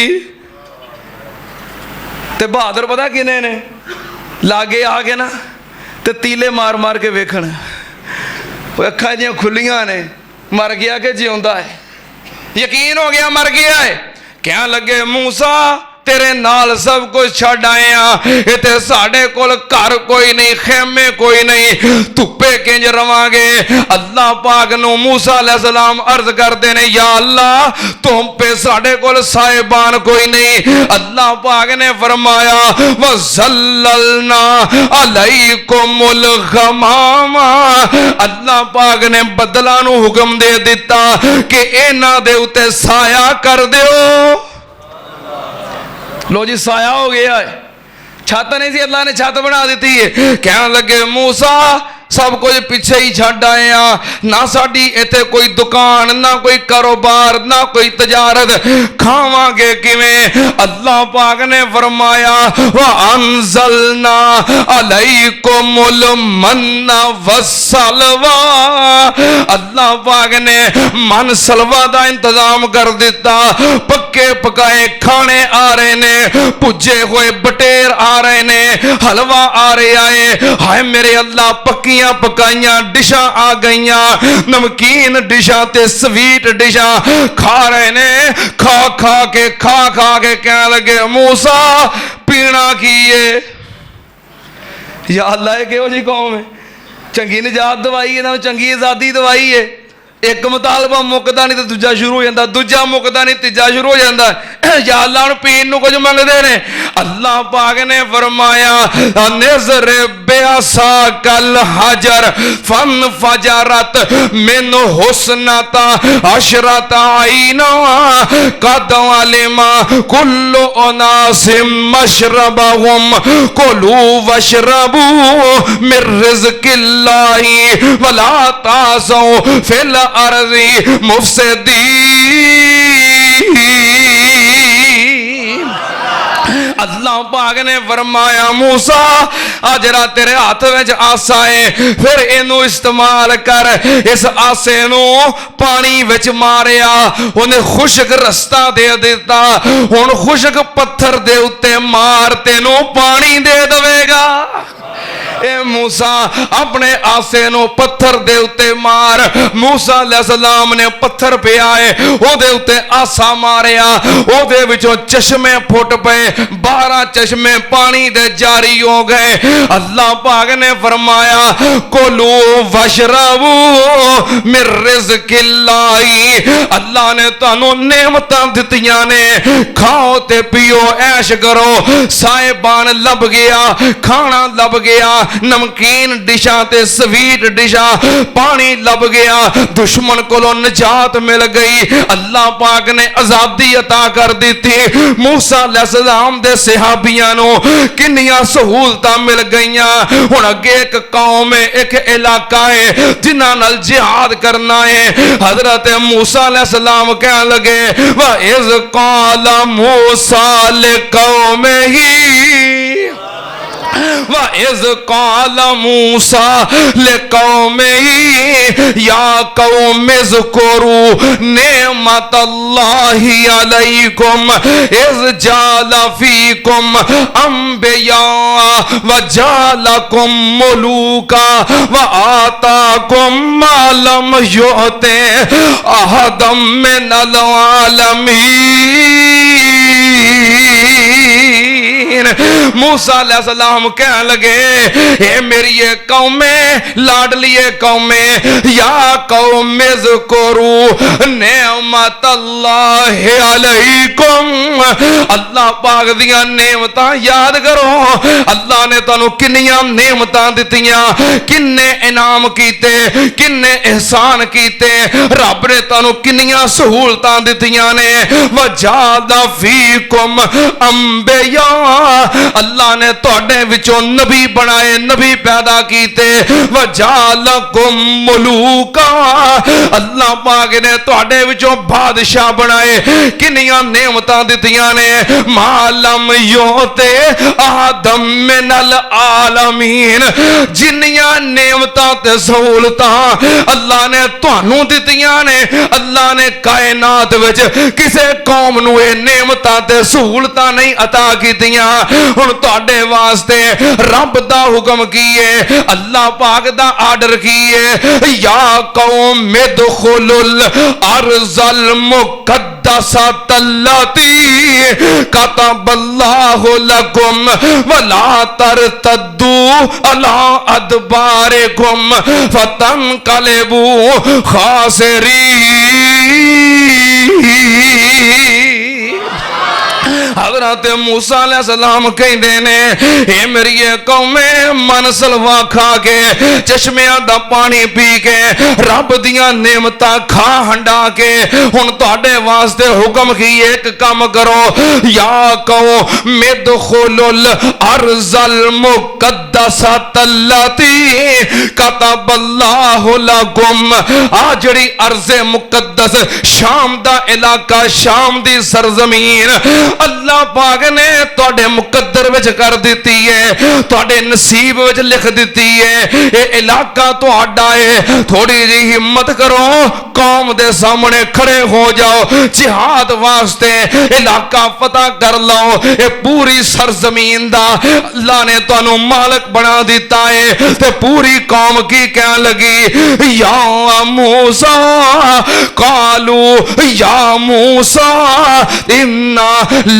ते बहादुर पता किने ने लागे आ के ना ते तीले मार मार के वेखण, अखां जियां खुलियां ने, मर गया कि जिउंदा है। यकीन हो गया मर गया है। कह लगे मूसा तेरे नाल सब कुछ छड़ आए हैं, इत्थे साडे कोल घर कोई नहीं, खेमे कोई नहीं, धुप्पे किंज रवांगे। अल्लाह पाक नूं मूसा अलैहिस्सलाम अर्ज करदे ने या अल्लाह तुम पे साडे कोल साहिबान कोई नहीं। अल्लाह पाक ने फरमाया वज़ल्ललना अलैकुमुल गमामा। अल्लाह पाक ने बदला नूं हुक्म दे दिता कि इन्हां दे उत्ते साया कर दिओ। लो जी साया हो गया है, छत नहीं सी अल्लाह ने छत बना दी है। कहने लगे मूसा सब कुछ पिछे ही छड्ड आए आ, ना साडी इत्थे कोई दुकान, ना कोई कारोबार, ना कोई तजारत, खावांगे किवें? अल्लाह पाक ने फरमाया व अंज़लना अलैकुमुल मन्ना वस्सलवा, अल्लाह पाक ने मन सलवा दा इंतजाम कर दिता। पक्के पकाए खाने आ रहे ने, भुजे हुए बटेर आ रहे ने, हलवा आ रहा है। हाय मेरे अल्लाह, पक्कियां पकाइयां डिशा आ गईयां, नमकीन डिशा ते स्वीट डिशा खा रहे ने। खा खा के कहने लगे मूसा पीना की है? या अल्लाह है किहो जी कौम है, चंगी निजात दवाई है ना, चंगी आजादी दवाई है। एक मुतालबा मुकदा नहीं तो दूजा शुरू हो जाता, दूजा मुकदा नहीं तीजा शुरू हो जाता। या अल्लाह हुण पीन नूं कुछ मंगदे ने। अल्लाह पाक ने फरमाया नज़र बेअसा कल हजर फन फजरत मिन हुस्नता अशरत आईना कद अलिमा कुल्लु उनासिम मशरबहुम कुलू वशरबू मिर रिज़्किल्लाहि वला तासौ फिल अर्ज़ी मुफ़सिदीन। अल्लाह पाक ने फरमाया मूसा आ जरा तेरे हाथ में आसा है, फिर इनू इस्तेमाल कर। इस आसे नू पानी विच मारिया, उन्हें खुशक रस्ता दे दिता। हुण खुशक पत्थर दे उत्ते मार, तेनू पानी दे देवेगा। ए मूसा अपने आसे नो पत्थर दे उत्ते मार। मूसा अलैहिस्सलाम ने पत्थर पे आए, ओदे उत्ते आसा मारिया, ओदे विचों चश्मे फुट पे, 12 चश्मे पानी दे जारी हो गए। अल्लाह पाक ने फरमाया कुलू वशरबू मिर रिज़्किल्लाहि, अल्लाह ने तुहानू नेमतां दित्तियां ने, खाओ ते पियो ऐश करो। साहिबान लब गया, खाना लब गया, नमकीन डिशा ते स्वीट डिशा, पानी लब गया, दुश्मन कोलों निजात मिल गई। अल्लाह पाक ने आजादी अता कर दी थी। मूसा अलैहिस्सलाम दे सहाबियां नू किन्नियां सहूलतां मिल गईयां। हुण अगे एक कौम है, एक इलाका है जिन्हां नाल जिहाद करना है। हजरत मूसा अलैहिस्सलाम कहने लगे व इज़ क़ाला मूसा लिक़ौमिही व इज़ क़ाला मूसा लिक़ौमिही या क़ौमि ज़्कुरू निअमतल्लाहि अलैकुम इज़ जअल फ़ीकुम अंबिया व जअलकुम मुलूका व आताकुम मा लम युअति अहदम मिनल आलमीन। मूसा अलैहिस्सलाम कहने लगे हे मेरी ये कौमें, लाडली कौमें, या कौमे ज़्कुरू नेमतल्लाहि अलैकुम, अल्लाह पाक दियां नेमतां याद करो। अल्लाह ने तुहानू किन्नियां नेमतां दित्तियां, किन्ने इनाम कीते, किन्ने एहसान कीते, रब ने तुहानू किन्नियां सहूलतां दित्तियां ने। वजादा फीकुम अंबिया, अल्लाह ने तुहाडे विचों नबी बनाए, नबी पैदा कीते। वजालकुम मुलूका, अल्लाह पाक ने तुहाडे विचों बादशाह बनाए। किन्नियां नेमतां दित्तियां ने, मालम योते आदम मिनल आलमीन, जिन्नियां नेमतां ते सहूलतां अल्लाह ने तुहानू दित्तियां ने, अल्लाह ने कायनात विच किसे कौम नू ये नेमतां ते सहूलतां नहीं अता कीतियां। हुण तुहाडे वास्ते रब दा हुक्म की है, अल्लाह पाक दा आर्डर की है, या कौम मिदखुलुल अर्ज़ल मुक़द्दसतल्लती कतबल्लाहु लकुम वला तरतद्दू अला अदबारिकुम फतनक़लिबू खासिरीन। हजरत मूसा अलैहिस्सलाम कहते ने ए मेरी कौमे मन सलवा खा के चश्मियां दा पानी पी के रब दियां नेमतां खा हंडा के हुण तुहाडे वास्ते हुक्म की एक काम करो या कहो मिदखुलुल अर्ज़ल मुक़द्दसतल्लती कतबल्लाहु लकुम। आ जड़ी अर्ज़े मुक़द्दस शाम दा इलाका शाम दी सरजमीन अल्लाह पाक ने तुहाडे मुकद्दर विच कर दिती है, तुहाडे नसीब विच लिख दिती है। ये इलाका तुहाडा है। थोड़ी जी हिम्मत करो, कौम दे सामने खड़े हो जाओ, जिहाद वास्ते इलाका फतह कर लो। ये पूरी सरजमीन दा अल्लाह ने तुहानू मालिक बना दिता है। ते पूरी कौम की कहन लगी या मूसा कालू या मूसा इन्ना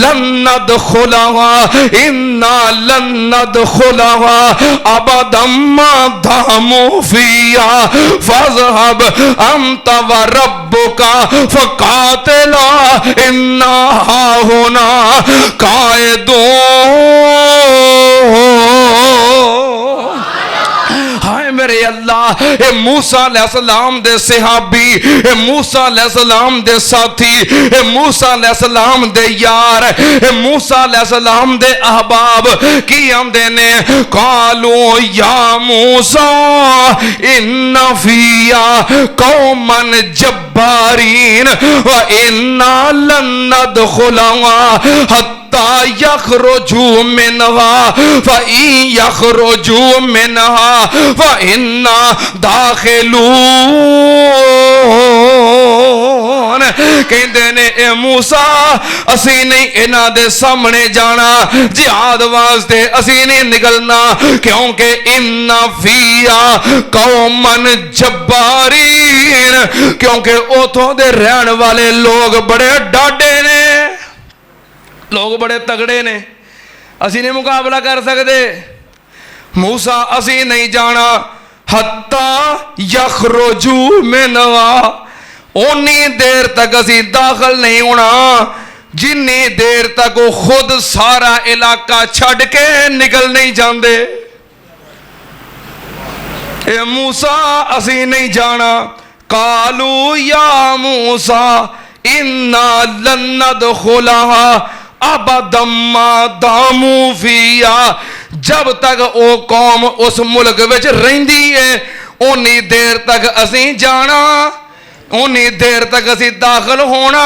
लन नदखुलहा इन्ना लन नदखुलहा अबदम मा दामू फिया फज़हब अंत व रब्बुका फकातिला इन्ना हाहुना कायदून। मेरे अल्लाह ए मूसा अलैहिस्सलाम दे सहाबी, ए मूसा अलैहिस्सलाम दे साथी, ए मूसा अलैहिस्सलाम दे यार, ए मूसा अलैहिस्सलाम दे अहबाब की आंदे ने कालू या मूसा इन्ना फिया कौमन जब्बारीन व इन्ना लन नदखुलहा यखरुजू मिनहा फइन यखरुजू मिनहा फइन्ना दाखिलून। कहते ने ए मूसा असी नहीं इन्हां दे सामने जाना, जिहाद वास्ते असी नहीं निकलना, क्योंकि इन्ना फिया कौमन जब्बारीन, क्योंकि उथों दे रहन वाले लोग बड़े डाडे ने, लोग बड़े तगड़े ने, असी नहीं मुकाबला कर सकते। मूसा असी नहीं जाना हत्ता यखरुजू मिनहा, उन्नी देर तक असी दाखिल नहीं होना जिन्नी देर तक वो खुद सारा इलाका छड़ के निकल नहीं जाते। ए मूसा असी नहीं जाना। कालू या मूसा इन्ना लन नदखुलहा अबदम्मा दामू फिया, जब तक वो कौम उस मुल्क विच रहिंदी है उन्नी देर तक असी जाना, उन्नी देर तक असी दाखिल होना।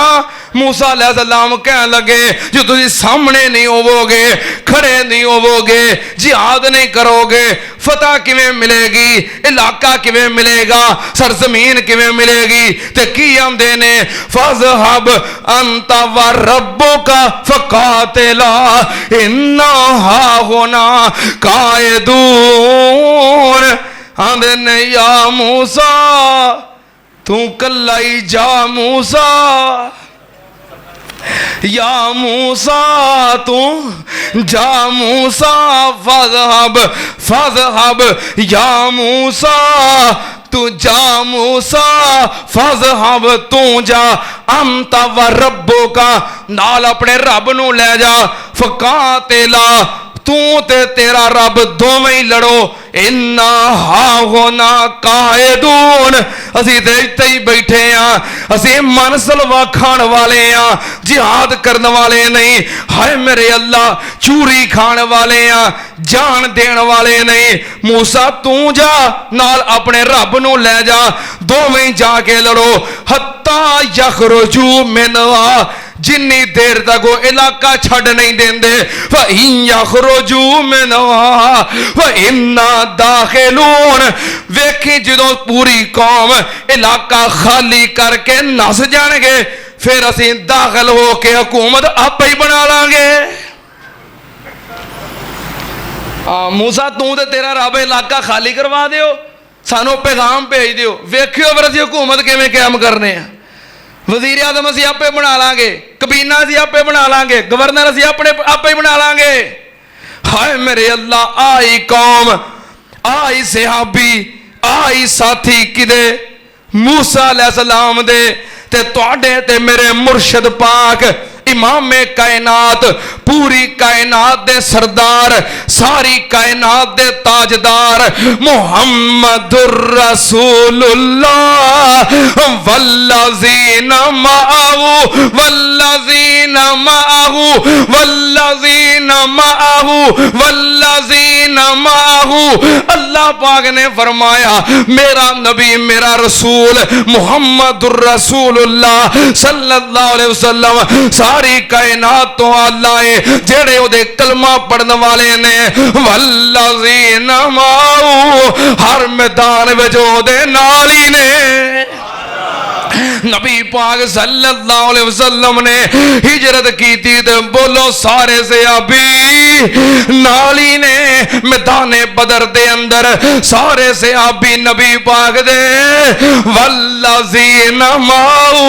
मूसा अलैहिस्सलाम कहने लगे जो तुम सामने नहीं होवोगे, खड़े नहीं होवोगे, जिहाद नहीं करोगे, फतह किवें मिलेगी, इलाका किवें मिलेगा, सरजमीन किवें मिलेगी। ते की आंदे ने फज़हब अंत व रब्बुका फकातिला इन्ना हाहुना कायदून। आंदे ने या मूसा तू कल्ला ही जा, मूसा या मूसा तू जा, मूसा फज़हब फज़हब या मूसा तू जा, मूसा फज़हब तू जा, अंत व रब्बुका नाल अपने रब नू ले जा, फकातिला तू ते तेरा रब दोवें ही लड़ो, इन्ना हाहुना कायदून। असी ते इत्थे ही बैठे हाँ, असी मन सलवा खान वाले हाँ, जिहाद करने वाले नहीं। हाय मेरे अल्लाह चूरी खाने वाले हाँ, जान देने वाले नहीं। मूसा तू जा नाल अपने रब नू ले जा, दोवें जाके लड़ो हत्ता यखरुजू मिनहा, जिन्नी देर तक वो इलाका छड़ नहीं देंदे। फइन यखरुजू मिनहा फइन्ना दाखिलून। वेखी जो पूरी कौम इलाका खाली करके नस जाएंगे, फिर असी दाखिल होके हुकूमत आप ही बना लांगे। मूसा तू ते तेरा रब इलाका खाली करवा दियो, सानू पैगाम भेज दियो, वेखियो फिर असी हुकूमत किवें कायम करने आ। वजीर आजम असी आपे बना लांगे, कबीना असी आपे बना लांगे, गवर्नर असी अपने आपे बना लांगे। हाय मेरे अल्लाह आई कौम, आई सहाबी, आई साथी किदे मूसा अलैहिस्सलाम दे ते तुहाडे ते मेरे मुर्शद पाक इमाम कायनात पूरी कायनात दे सरदार सारी कायनात दे ताजदार मुहम्मदुर रसूलुल्लाह वल्लज़ीना माअहू वल्लज़ीना माअहू वल्लज़ीना माअहू वल्लज़ीना माअहू। अल्लाह पाक ने फरमाया मेरा नबी मेरा रसूल मुहम्मदुर रसूलुल्लाह सल्लल्लाहु अलैहि वसल्लम सारी कायनात तो अल्लाह है जेड़े ओदे कलमा पढ़ने वाले ने वल्लज़ीना माअहू हर मैदान विच ओदे नाल ही ने। नबी पाक सल्लल्लाहु अलैहि वसल्लम ने हिजरत की थी तो बोलो सारे सहाबी नाली ने मैदाने बदर दे अंदर सारे सहाबी नबी पाक दे वल्लज़ीना माअहू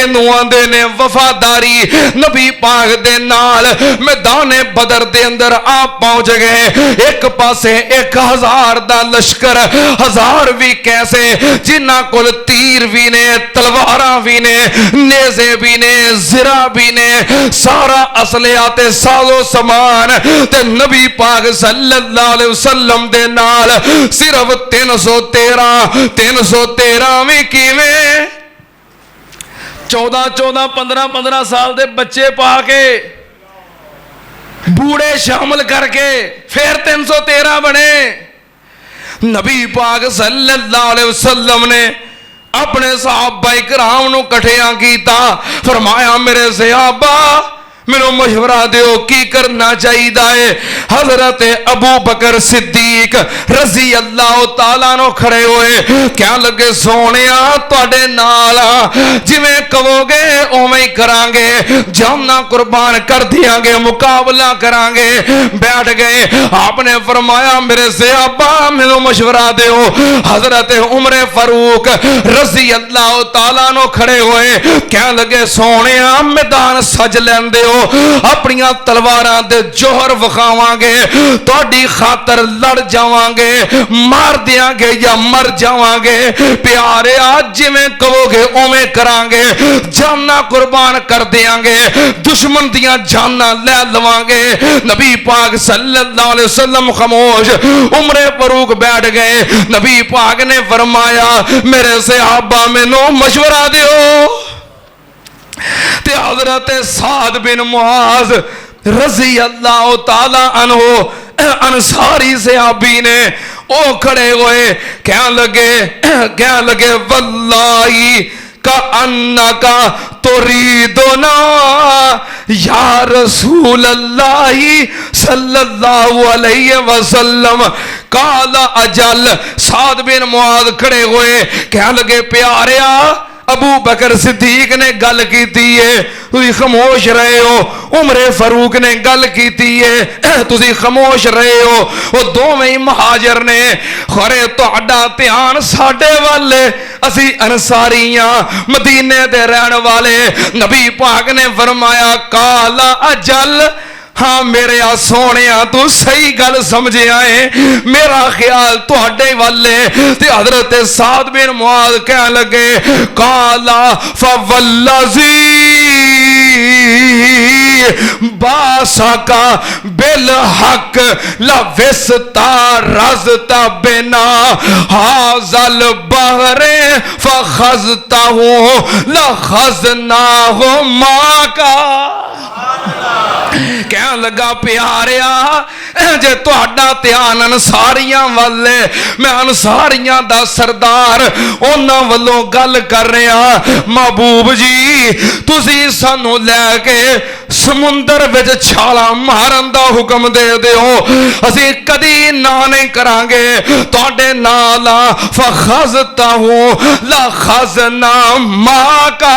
इनू आंदे ने वफादारी नबी पाक दे नाल मैदाने बदर दे अंदर आप पहुंच गए। एक पासे 1000 दा लश्कर 1000 भी कैसे जिन्ना कोल तीर भी ने तलवारा भी ने नेज़े भी ने ज़िरा भी ने सारा असलिया ते साजो समान ते नबी पाक सल्लल्लाहु अलैहि वसल्लम दे नाल सिर्फ 313 भी किवें 14 15 साल दे बच्चे पा के बूढ़े शामिल करके फिर 313 बने। नबी पाक सल्लल्लाहु अलैहि वसल्लम ने अपने सहाबा इकराम नू कठिया कीता फरमाया मेरे सहाबा मैनू मशवरा दियो की करना चाहिए है। हजरत अबू बकर सिद्दीक रजी अल्लाह तआला नो खड़े हुए क्या लगे सोनिया तुहाडे नाल जिवें कहोगे उवें ही करांगे जाना कुर्बान कर दियांगे मुकाबला करांगे। बैठ गए आपने फरमाया मेरे सहाबा मैनू मशवरा दियो। हजरत उमर फारूक रजी अल्लाह तआला नो खड़े हुए क्या लगे सोनिया मैदान सज लैंदे हो अपनियां तलवारां दे जोहर विखावांगे तुहाडी खातर लड़ जावांगे मार दियांगे या मर जावांगे प्यारे आज जिवें कहोगे उवें करांगे जाना कुर्बान कर दियांगे दुश्मन दियां जाना ले लवांगे। नबी पाक सल्लल्लाहु अलैहि वसल्लम खामोश उमर फारूक बैठ गए। नबी पाक ने फरमाया मेरे सहाबा मैनू मशवरा दियो। ते हज़रत साद बिन मुआज रज़ी अल्लाह ताला अन्हो अंसारी सहाबी ने ओ खड़े हुए क्या लगे वल्लाही का अन्ना का तुरीदुना या रसूल अल्लाही सल्लल्लाहु अलैहि वसल्लम काला अजल। साद बिन मुआज खड़े हुए क्या लगे प्यारिया अबू बकर सिद्दीक ने गल की है तुसी खामोश रहे हो उमर फारूक ने गल की है तुसी खामोश रहे हो। वो दोवें ही महाजर ने खरे तुहाडा ध्यान साडे वाल असी अंसारियां मदीने दे रहन वाले। नबी पाक ने फरमाया काला अजल हाँ मेरे आ सोने तू सही गल समझे आए मेरा ख्याल तुहाडे वाले। ते हजरत साद बिन मुआज कह लगे काला फवल्लज़ी बासाका बिल हक लविस्ता रज़ता बिना हाज़ल बहरे फखज़ताहु लखज़नाहु माका। कह लगा प्यारिया जे तुहाडा ध्यान अंसारियां वाले मैं अंसारियां दा सरदार उन्हां वल्लों गल कर रहा महबूब जी तुसी सानू लैके समुंदर विच छाला मारन दा हुक्म दे दिओ असी कदी ना नहीं करांगे तुहाडे नाल फखज़ताहु लखज़ना माका।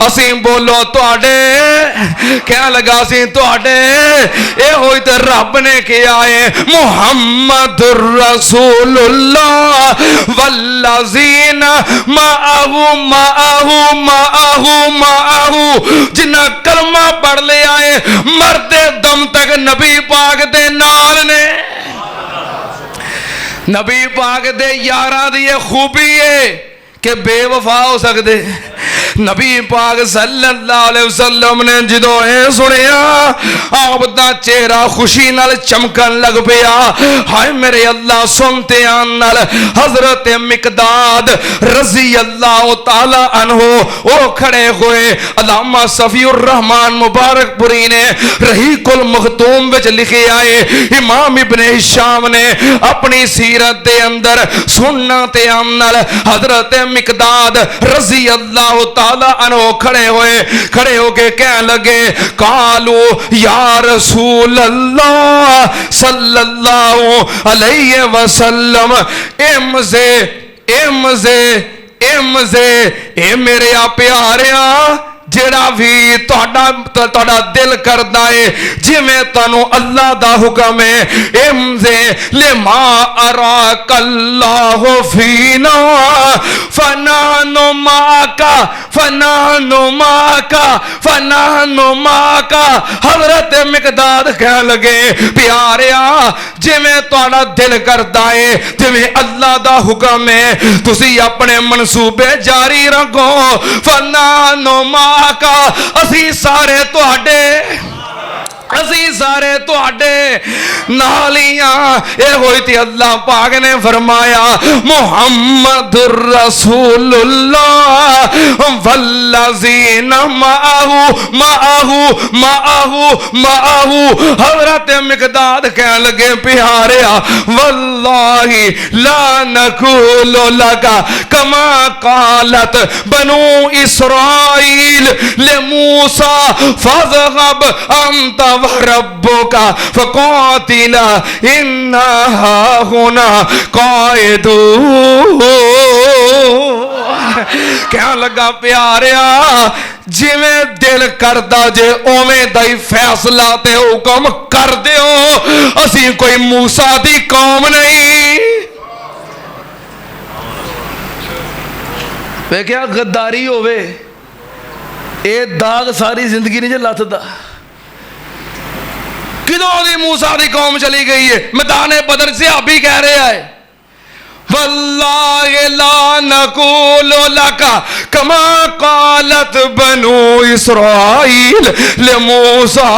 असी बोलो तुहाडे क्या लगा सी तुहाडे ए होई ते रब ने किया है मुहम्मदुर रसूलुल्लाह वल्लज़ीना माअहू माअहू माअहू माअहू जिन्ना कलमा पढ़ लिया है मरदे दम तक नबी पाक दे नाल ने। नबी पाक दे यारां दी खूबी है कि बेवफा हो सकते नबी पाक सल्लल्लाहु अलैहि वसल्लम ने जो ये सुनिया आप दा चेहरा खुशी नाल चमकन लग पिया। हाय मेरे अल्लाह सुनते नाल हजरत मिकदाद रजी अल्लाह तआला अन्हु ओ खड़े हुए। अल्लामा सफीउर रहमान मुबारकपुरी ने रहीकुल मखतूम विच लिखे आए, इमाम इब्ने हिशाम ने अपनी सीरत दे अंदर सुनना ते आमनाल हजरत मिकदाद रजी अल्लाह तआला अन्हु खड़े हुए, खड़े होके कहने लगे कालू या रसूल अल्लाह सल्लल्लाहु अलैहि वसल्लम इमज़े इमज़े इमज़े ए मेरे आ प्यारिया जेड़ा भी तुहाडा दिल करदा है जिवें तुहानू अल्लाह दा हुक्म है इमज़े लिमा अराकल्लाहु फीना फनानु माका फनानु माका फनानु माका। हजरत मिकदाद कह लगे प्यारिया जिवें तुहाडा दिल करदा है जिवें अल्लाह दा हुक्म है तुसी अपने मनसूबे जारी रखो। फनानु का असी सारे तुहाडे असी सारे तुहाडे नालियां ए होई ते अल्लाह पाक ने फरमाया मुहम्मदुर रसूलुल्लाह वल्लज़ीना माहू माहू माहू माहू। हज़रत मिकदाद कह लगे प्यारिया वल्लाही ला नकुलु लका कमा कालत बनु इस्राईल ले मूसा फज़हब अंत रब्बुका फक़ातिला इन्ना हुना कायदू। क्या लगा प्यारिया जिवें दिल करदा जे उवें दा ही फैसला ते हुक्म कर दिओ। असी कोई मूसा दी कौम नहीं। वे क्या गद्दारी होवे ए दाग सारी जिंदगी नहीं जे लथदा। किदों दी मूसा दी कौम चली गई है। मैदान बदर से अभी कह रहा है वल्लाहि ला नकुलु लका कमा कालत बनु इस्राईल ले मूसा।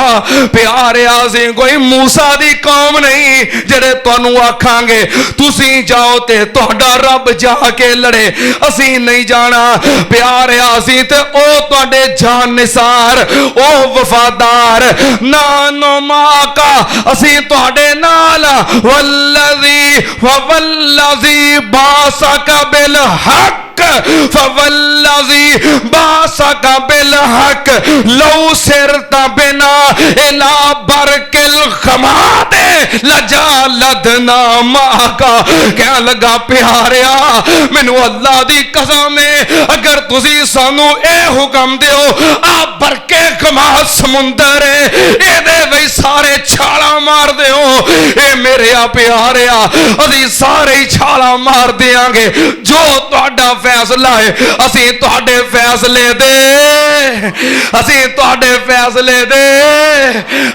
प्यारे असीं कोई मूसा दी कौम नहीं जेड़े तुहानू आखांगे तुसी जाओ ते तुहाडा रब जाके लड़े। असीं नहीं जाना प्यारे असीं ते ओ तुहाडे जान निसार ओ वफादार नानो माका असीं तुहाडे नाल वल्लज़ी वल्लज़ी बासका बिल हक फवल्लज़ी बासका बिल हक लौ सिरता बिना इला बरकिल खमादे लजालदना माका। क्या लगा प्यारिया मैनू अल्लाह दी कसम है अगर तुसी सानू ए हुक्म दिओ आ बरके खमा समुंदर है एदे वी सारे छाला मार दिओ। ए मेरे आ प्यारिया असी सारे ही छाला मार देंगे जो तुहाडा फैसला है। असी तुहाडे फैसले दे असी तुहाडे फैसले दे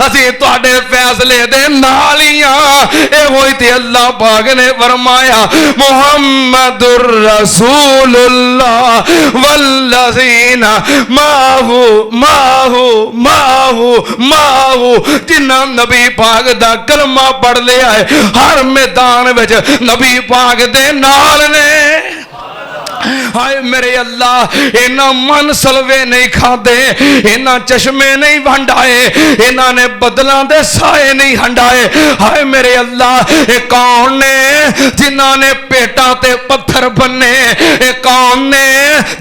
असी तुहाडे फैसले दे नाल ही ए होई ते अल्लाह पाक ने फरमाया मुहम्मदुर रसूलुल्लाह वल्लज़ीना माहू माहू माहू माहू। जिन्ना नबी पाक दा कलमा पढ़ लिया है हर मैदान विच नबी पाक दे नाल ने। हाय मेरे अल्लाह इन्हां मन सलवे नहीं खादे इन्हां चश्मे नहीं हंडाए इन्हां ने बदलां दे साए नहीं हंडाए। हाय मेरे अल्लाह ये कौन ने जिन्हां ने पेटा ते पत्थर बन्ने ये कौन ने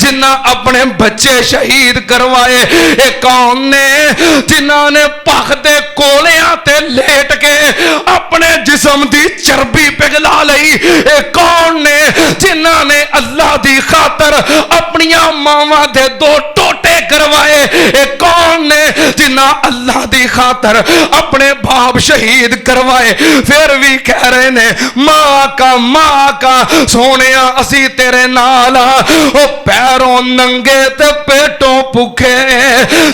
जिन्हां अपने बच्चे शहीद करवाए ये कौन ने जिन्हां ने भख दे कोलियां ते लेट के अपने जिस्म दी चर्बी पिघला लई ये कौन ने जिन्हां ने अल्लाह दी खातर अपनिया मावा दे दो टोटे करवाए ये कौन ने जिन्हां अल्लाह दी खातर अपने बाप शहीद करवाए फिर भी कह रहे ने मां का सोने असी तेरे नाल ओ पैरों नंगे ते पेटों भुखे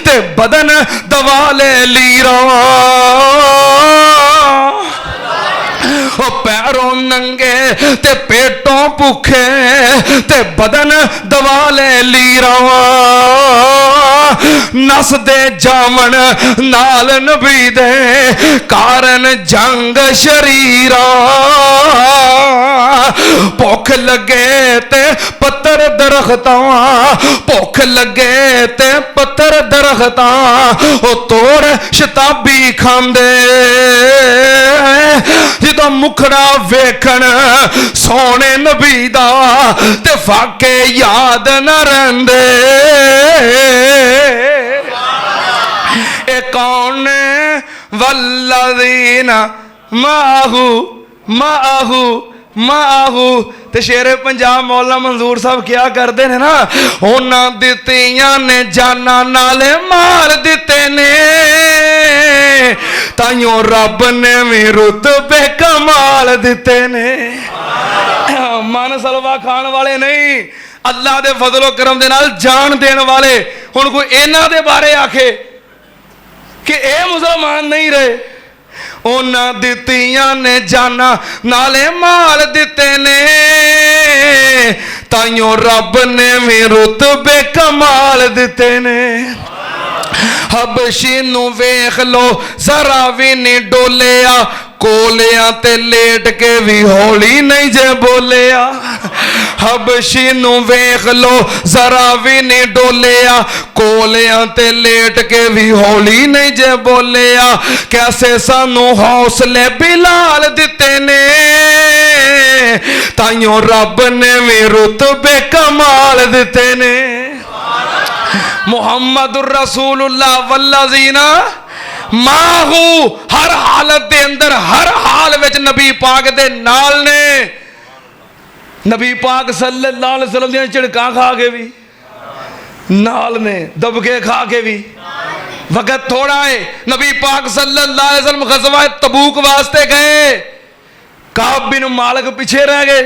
ते बदन दवाले लीरा ओ पैरों नंगे ते पेटों भुखे ते बदन दवाले लीरां नसदे जावन नाल नबी दे कारण जंग शरीरा भुख लगे ते पत्थर दरख्तां भुख लगे ते पत्थर दरख्तां ओ तोड़ शताबी खांदे जिदों मुखड़ा वेखण सोने नबी दा ते फाके याद न रहिंदे ए कौन वल्लज़ीना माहू माहू माहू ते शेरे पंजाब मौला मंजूर साहब क्या करते ने ना उन्हां दित्तियां ने जाना नाले मार दिते ने ताइयों रब ने भी रुतबे कमाल दिते ने मन सलवा खान वाले नहीं अल्लाह दे फजलो करम दे नाल जान देने वाले हुण कोई इन्हां दे बारे आखे कि ए मुसलमान नहीं रहे उन्हां दित्तियां ने जाना नाले माल दिते ने ताइयों रब ने भी रुतबे कमाल दिते ने हबशी नू वेख लो जरा भी नहीं डोलिया कोलियां ते लेट के भी हौली नहीं जे बोलिया हबशी नू वेख लो जरा भी नहीं डोलिया कोलियां ते लेट के भी हौली नहीं जे बोलिया कैसे सानू हौसले बिलाल दिते ने ताइयों रब ने भी रुतबे कमाल दिते ने मुहम्मदुर रसूलुल्लाह वल्लज़ीना माहू हर हालत दे अंदर हर हाल विच नबी पाक दे नाल ने नबी पाक सल्लल्लाहु अलैहि वसल्लम दी झड़का खा के भी नाल ने दबके खा के भी वक्त थोड़ा है नबी पाक सल्लल्लाहु अलैहि वसल्लम गज़वा तबूक वास्ते गए काब बिन मालिक पीछे रह गए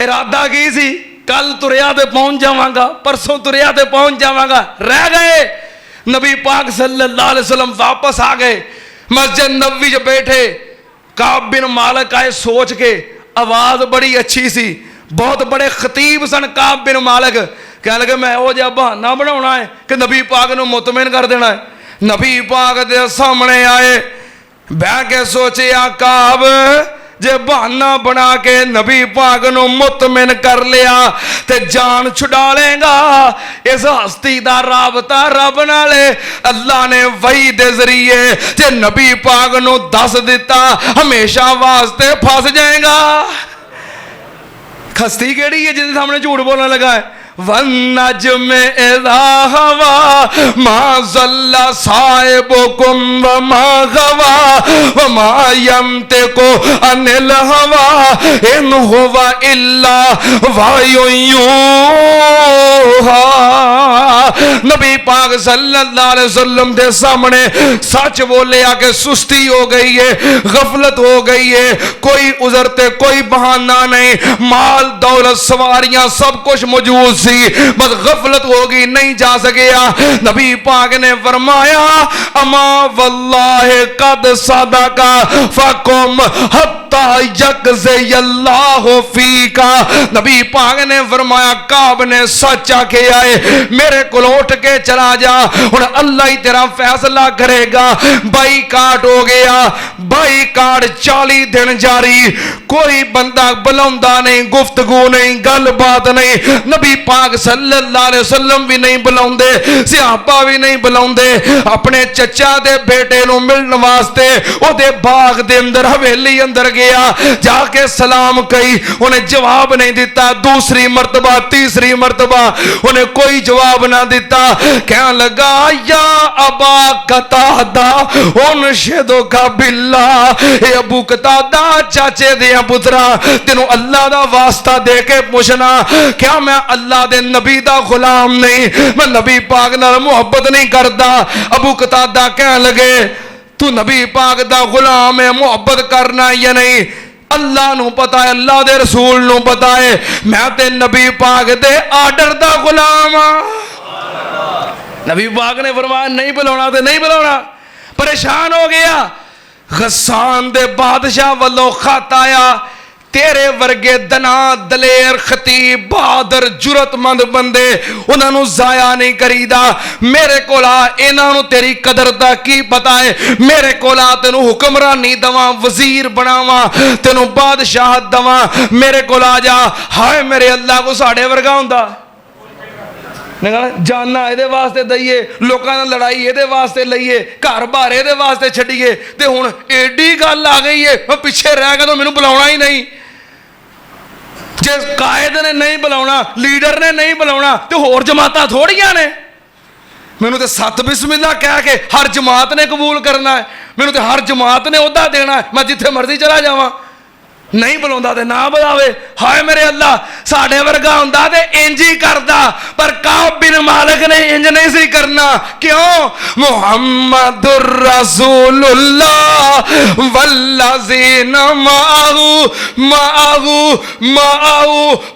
इरादा की सी कल तुरिया ते पहुंच जावांगा परसों तुरिया ते पहुंच जावांगा रह गए नबी पाक सल्लल्लाहु अलैहि वसल्लम वापस आ गए मस्जिद नबवी च बैठे काब बिन मालिक आए सोच के आवाज बड़ी अच्छी सी बहुत बड़े खतीब सन काब बिन मालिक कह लगे मैं वो जहा बहाना बनाना है कि नबी पाक नूं मुतमिन कर देना है नबी पाक दे सामने आए बह के सोचिया काब जे बहाना बना के नबी पाक नूं मुतमिन कर लिया ते जान छुड़ा लेगा इस हस्ती दा राबता रब नाल अल्लाह ने वही दे जरिए जे नबी पाक नूं दस दिता हमेशा वास्ते फस जाएगा हस्ती केड़ी है जिसके सामने झूठ बोलने लगा है वन्नज्म इज़ा हवा मा ज़ल्ला साहिबुकुम व मा गवा व मा यंतिकु अनिल हवा इन हुवा इल्ला वायुयूहा नबी पाक सल्लल्लाहु अलैहि वसल्लम के सामने सच बोले आके सुस्ती हो गई है गफलत हो गई है कोई उज़र ते कोई बहाना नहीं माल दौलत सवारियां सब कुछ मौजूद सी बस गफलत होगी नहीं जा सकिया नबी पाक ने फरमाया अमा वल्लाहि कद सदका फकुम हत्ता यकज़ियल्लाहु फीका नबी पाक ने फरमाया काब ने सच आखे आए मेरे को उठ के चला जा हुण अल्लाह ही तेरा फैसला करेगा बाईकाट हो गया बाईकाट 40 दिन जारी कोई बंदा बुलांदा नहीं गुफ्तगू नहीं गलबात नहीं नबी पाक सल्लल्लाहु अलैहि वसल्लम भी नहीं बुलाउंदे सहाबा भी नहीं बुलाउंदे अपने चचा दे बेटे नूं मिलण वास्ते ओदे बाग दे अंदर हवेली अंदर गया जाके सलाम कही उन्हें जवाब नहीं दिता दूसरी मर्तबा तीसरी मर्तबा उन्हें कोई जवाब ना दिता कहने लगा या अबा कतादा उनशदु का बिल्ला ए अबू कतादा चाचे दे पुत्रा तेनू अल्लाह दा वास्ता दे के पूछना क्या मैं अल्लाह दे नबी दा गुलाम नहीं मैं नबी पाक नाल मोहब्बत नहीं करदा अबू कतादा कहने लगे तू नबी पाक दा गुलाम है मोहब्बत करना या नहीं अल्लाह नू पता है अल्लाह दे रसूल नू पता है मैं ते नबी पाक दे आर्डर दा गुलाम हां नबी पाक ने फरमाया नहीं बुलाना तो नहीं बुलाना परेशान हो गया गस्सान दे बादशाह वालों खत आया, तेरे वर्गे दना दलेर खतीब बहादुर जुरतमंद बंदे उन्होंने जाया नहीं करीदा। मेरे को इन्हों तेरी कदर का की पता है। मेरे को तेन हुक्मरानी दवा, वजीर बनावा, तेन बादशाह दवा, मेरे को आ जा। हाय मेरे अल्लाह को साढ़े वर्गा हुंदा जाना ये वास्ते दईए, लोगों ने लड़ाई ये वास्ते लईए, घर बार ये वास्ते छड़िए, तो हुण एडी गल आ गई है मैं पिछे रह गया तो मैनू बुलाना ही नहीं। जे कायद ने नहीं बुलाना, लीडर ने नहीं बुलाना, तो होर जमातां थोड़ियां ने। मैनू तो सत बिस्मिल्लाह कह के हर जमात ने कबूल करना है, मैनू तो हर जमात ने ओहदा देना है, मैं जिथे मर्जी चला जावां। नहीं बुलाਉਂਦਾ ਤੇ ना बुलावे। हाय मेरे अल्लाह साढ़े वर्गा हुंदा ते इंज ही करदा, पर काब बिन मालिक ने इंज नहीं सी करना। क्यों? मुहम्मदुर रसूलुल्लाह वल्लज़ीना माहू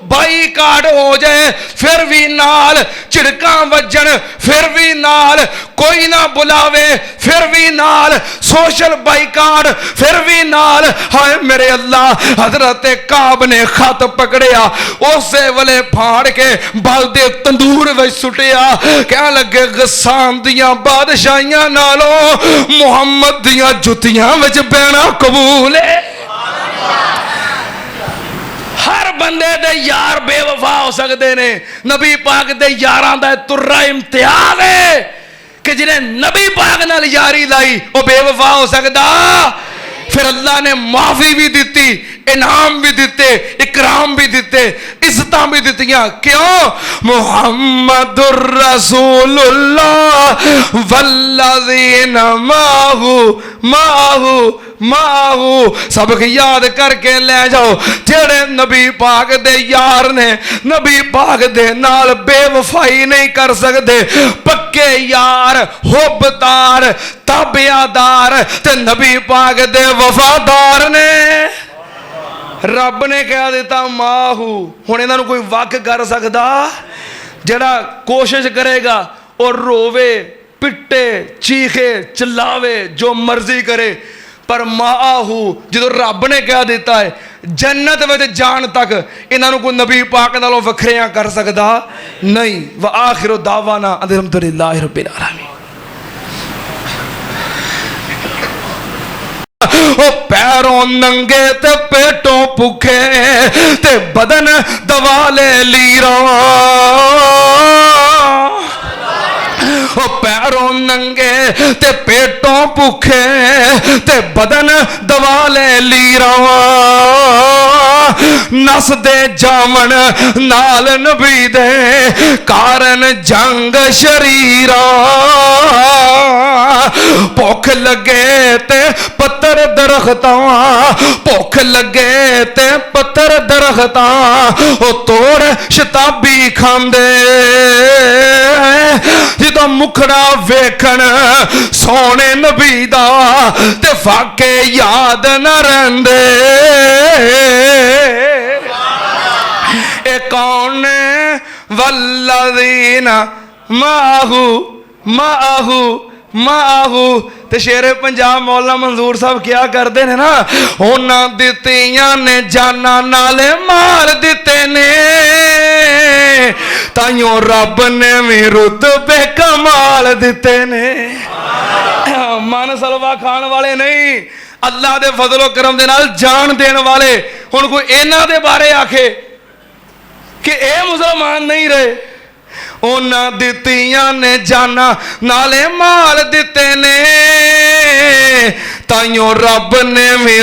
बाईकाट हो जाए फिर भी नाल, झिड़कां वजन फिर भी नाल, कोई ना बुलावे फिर भी नाल, सोशल बाईकाट फिर भी नाल। हाय मेरे अल्लाह हजरत काब ने खत पकड़िया, उस वेले फाड़ के बल दे तंदूर में सुटिया, कह लगे गस्सान दियां बादशाहियां नालों मुहम्मद दियां जुतियां विच बैना कबूल है। हर बंदे दे यार बेवफा हो सकते ने, नबी पाक दे यारां दा तुर्रा इम्तियाज है कि जिन्हें नबी पाक नाल यारी लाई वो बेवफा हो सकता। फिर अल्लाह ने माफी भी दी, इनाम भी दिते, इकराम भी दिते, इज्जत भी दित्तियां। क्यों? मुहम्मदुर रसूलुल्लाह वल्लज़ीना माहू सबक याद करके ले जाओ। जेड़े नबी पाक दे यार ने नबी पाक दे नाल बेवफाई नहीं कर सकते, पक्के यार हुब्बदार ताबियादार ते नबी पाक दे वफादार ने। रब ने कह दिता माहू, हुण इन्हां नूं कोई वक कर सकदा? जेड़ा कोशिश करेगा और रोवे पिटे चीखे चिल्लावे जो मर्जी करे, पर माहू जो रब ने कह दिता है जन्नत में जान तक इन्हां नूं कोई नबी पाक नालों वखरियां कर सकदा नहीं। व आखिरु दावाना अल्हम्दुलिल्लाहि रब्बिल आलमीन। ओ पैरों नंगे ते पेटों भुखे ते बदन दवाले लीरा, ओ पैरों नंगे ते पेटों भुखे ते बदन दवाले लीरा, नस दे जावन नाल नबी दे कारण जंग शरीरा, भुख लगे ते पत्थर दरख्तां, भुख लगे ते पत्थर दरख्तां, ओ तोड़ शताबी खांदे, जिदों मुखड़ा वेखण सोने नबी दा ते वाके याद न रहिंदे। ए कौन ने? वल्लज़ीना माहू ते शेरे पंजाब मौला मंजूर साहब क्या करते हैं ना, उन्हां दित्तियां ने जाना नाले मार दिते ने, ताइयों रब ने भी रुतबे कमाल दिते ने। मन सलवा खान वाले नहीं, अल्लाह दे फजलो करम दे नाल जान देने वाले। हुण कोई इन्हां दे बारे आखे कि ए मुसलमान नहीं रहे, उन्हां दित्तियां ने जाना नाले माल दिते ने, ताइयों रब ने भी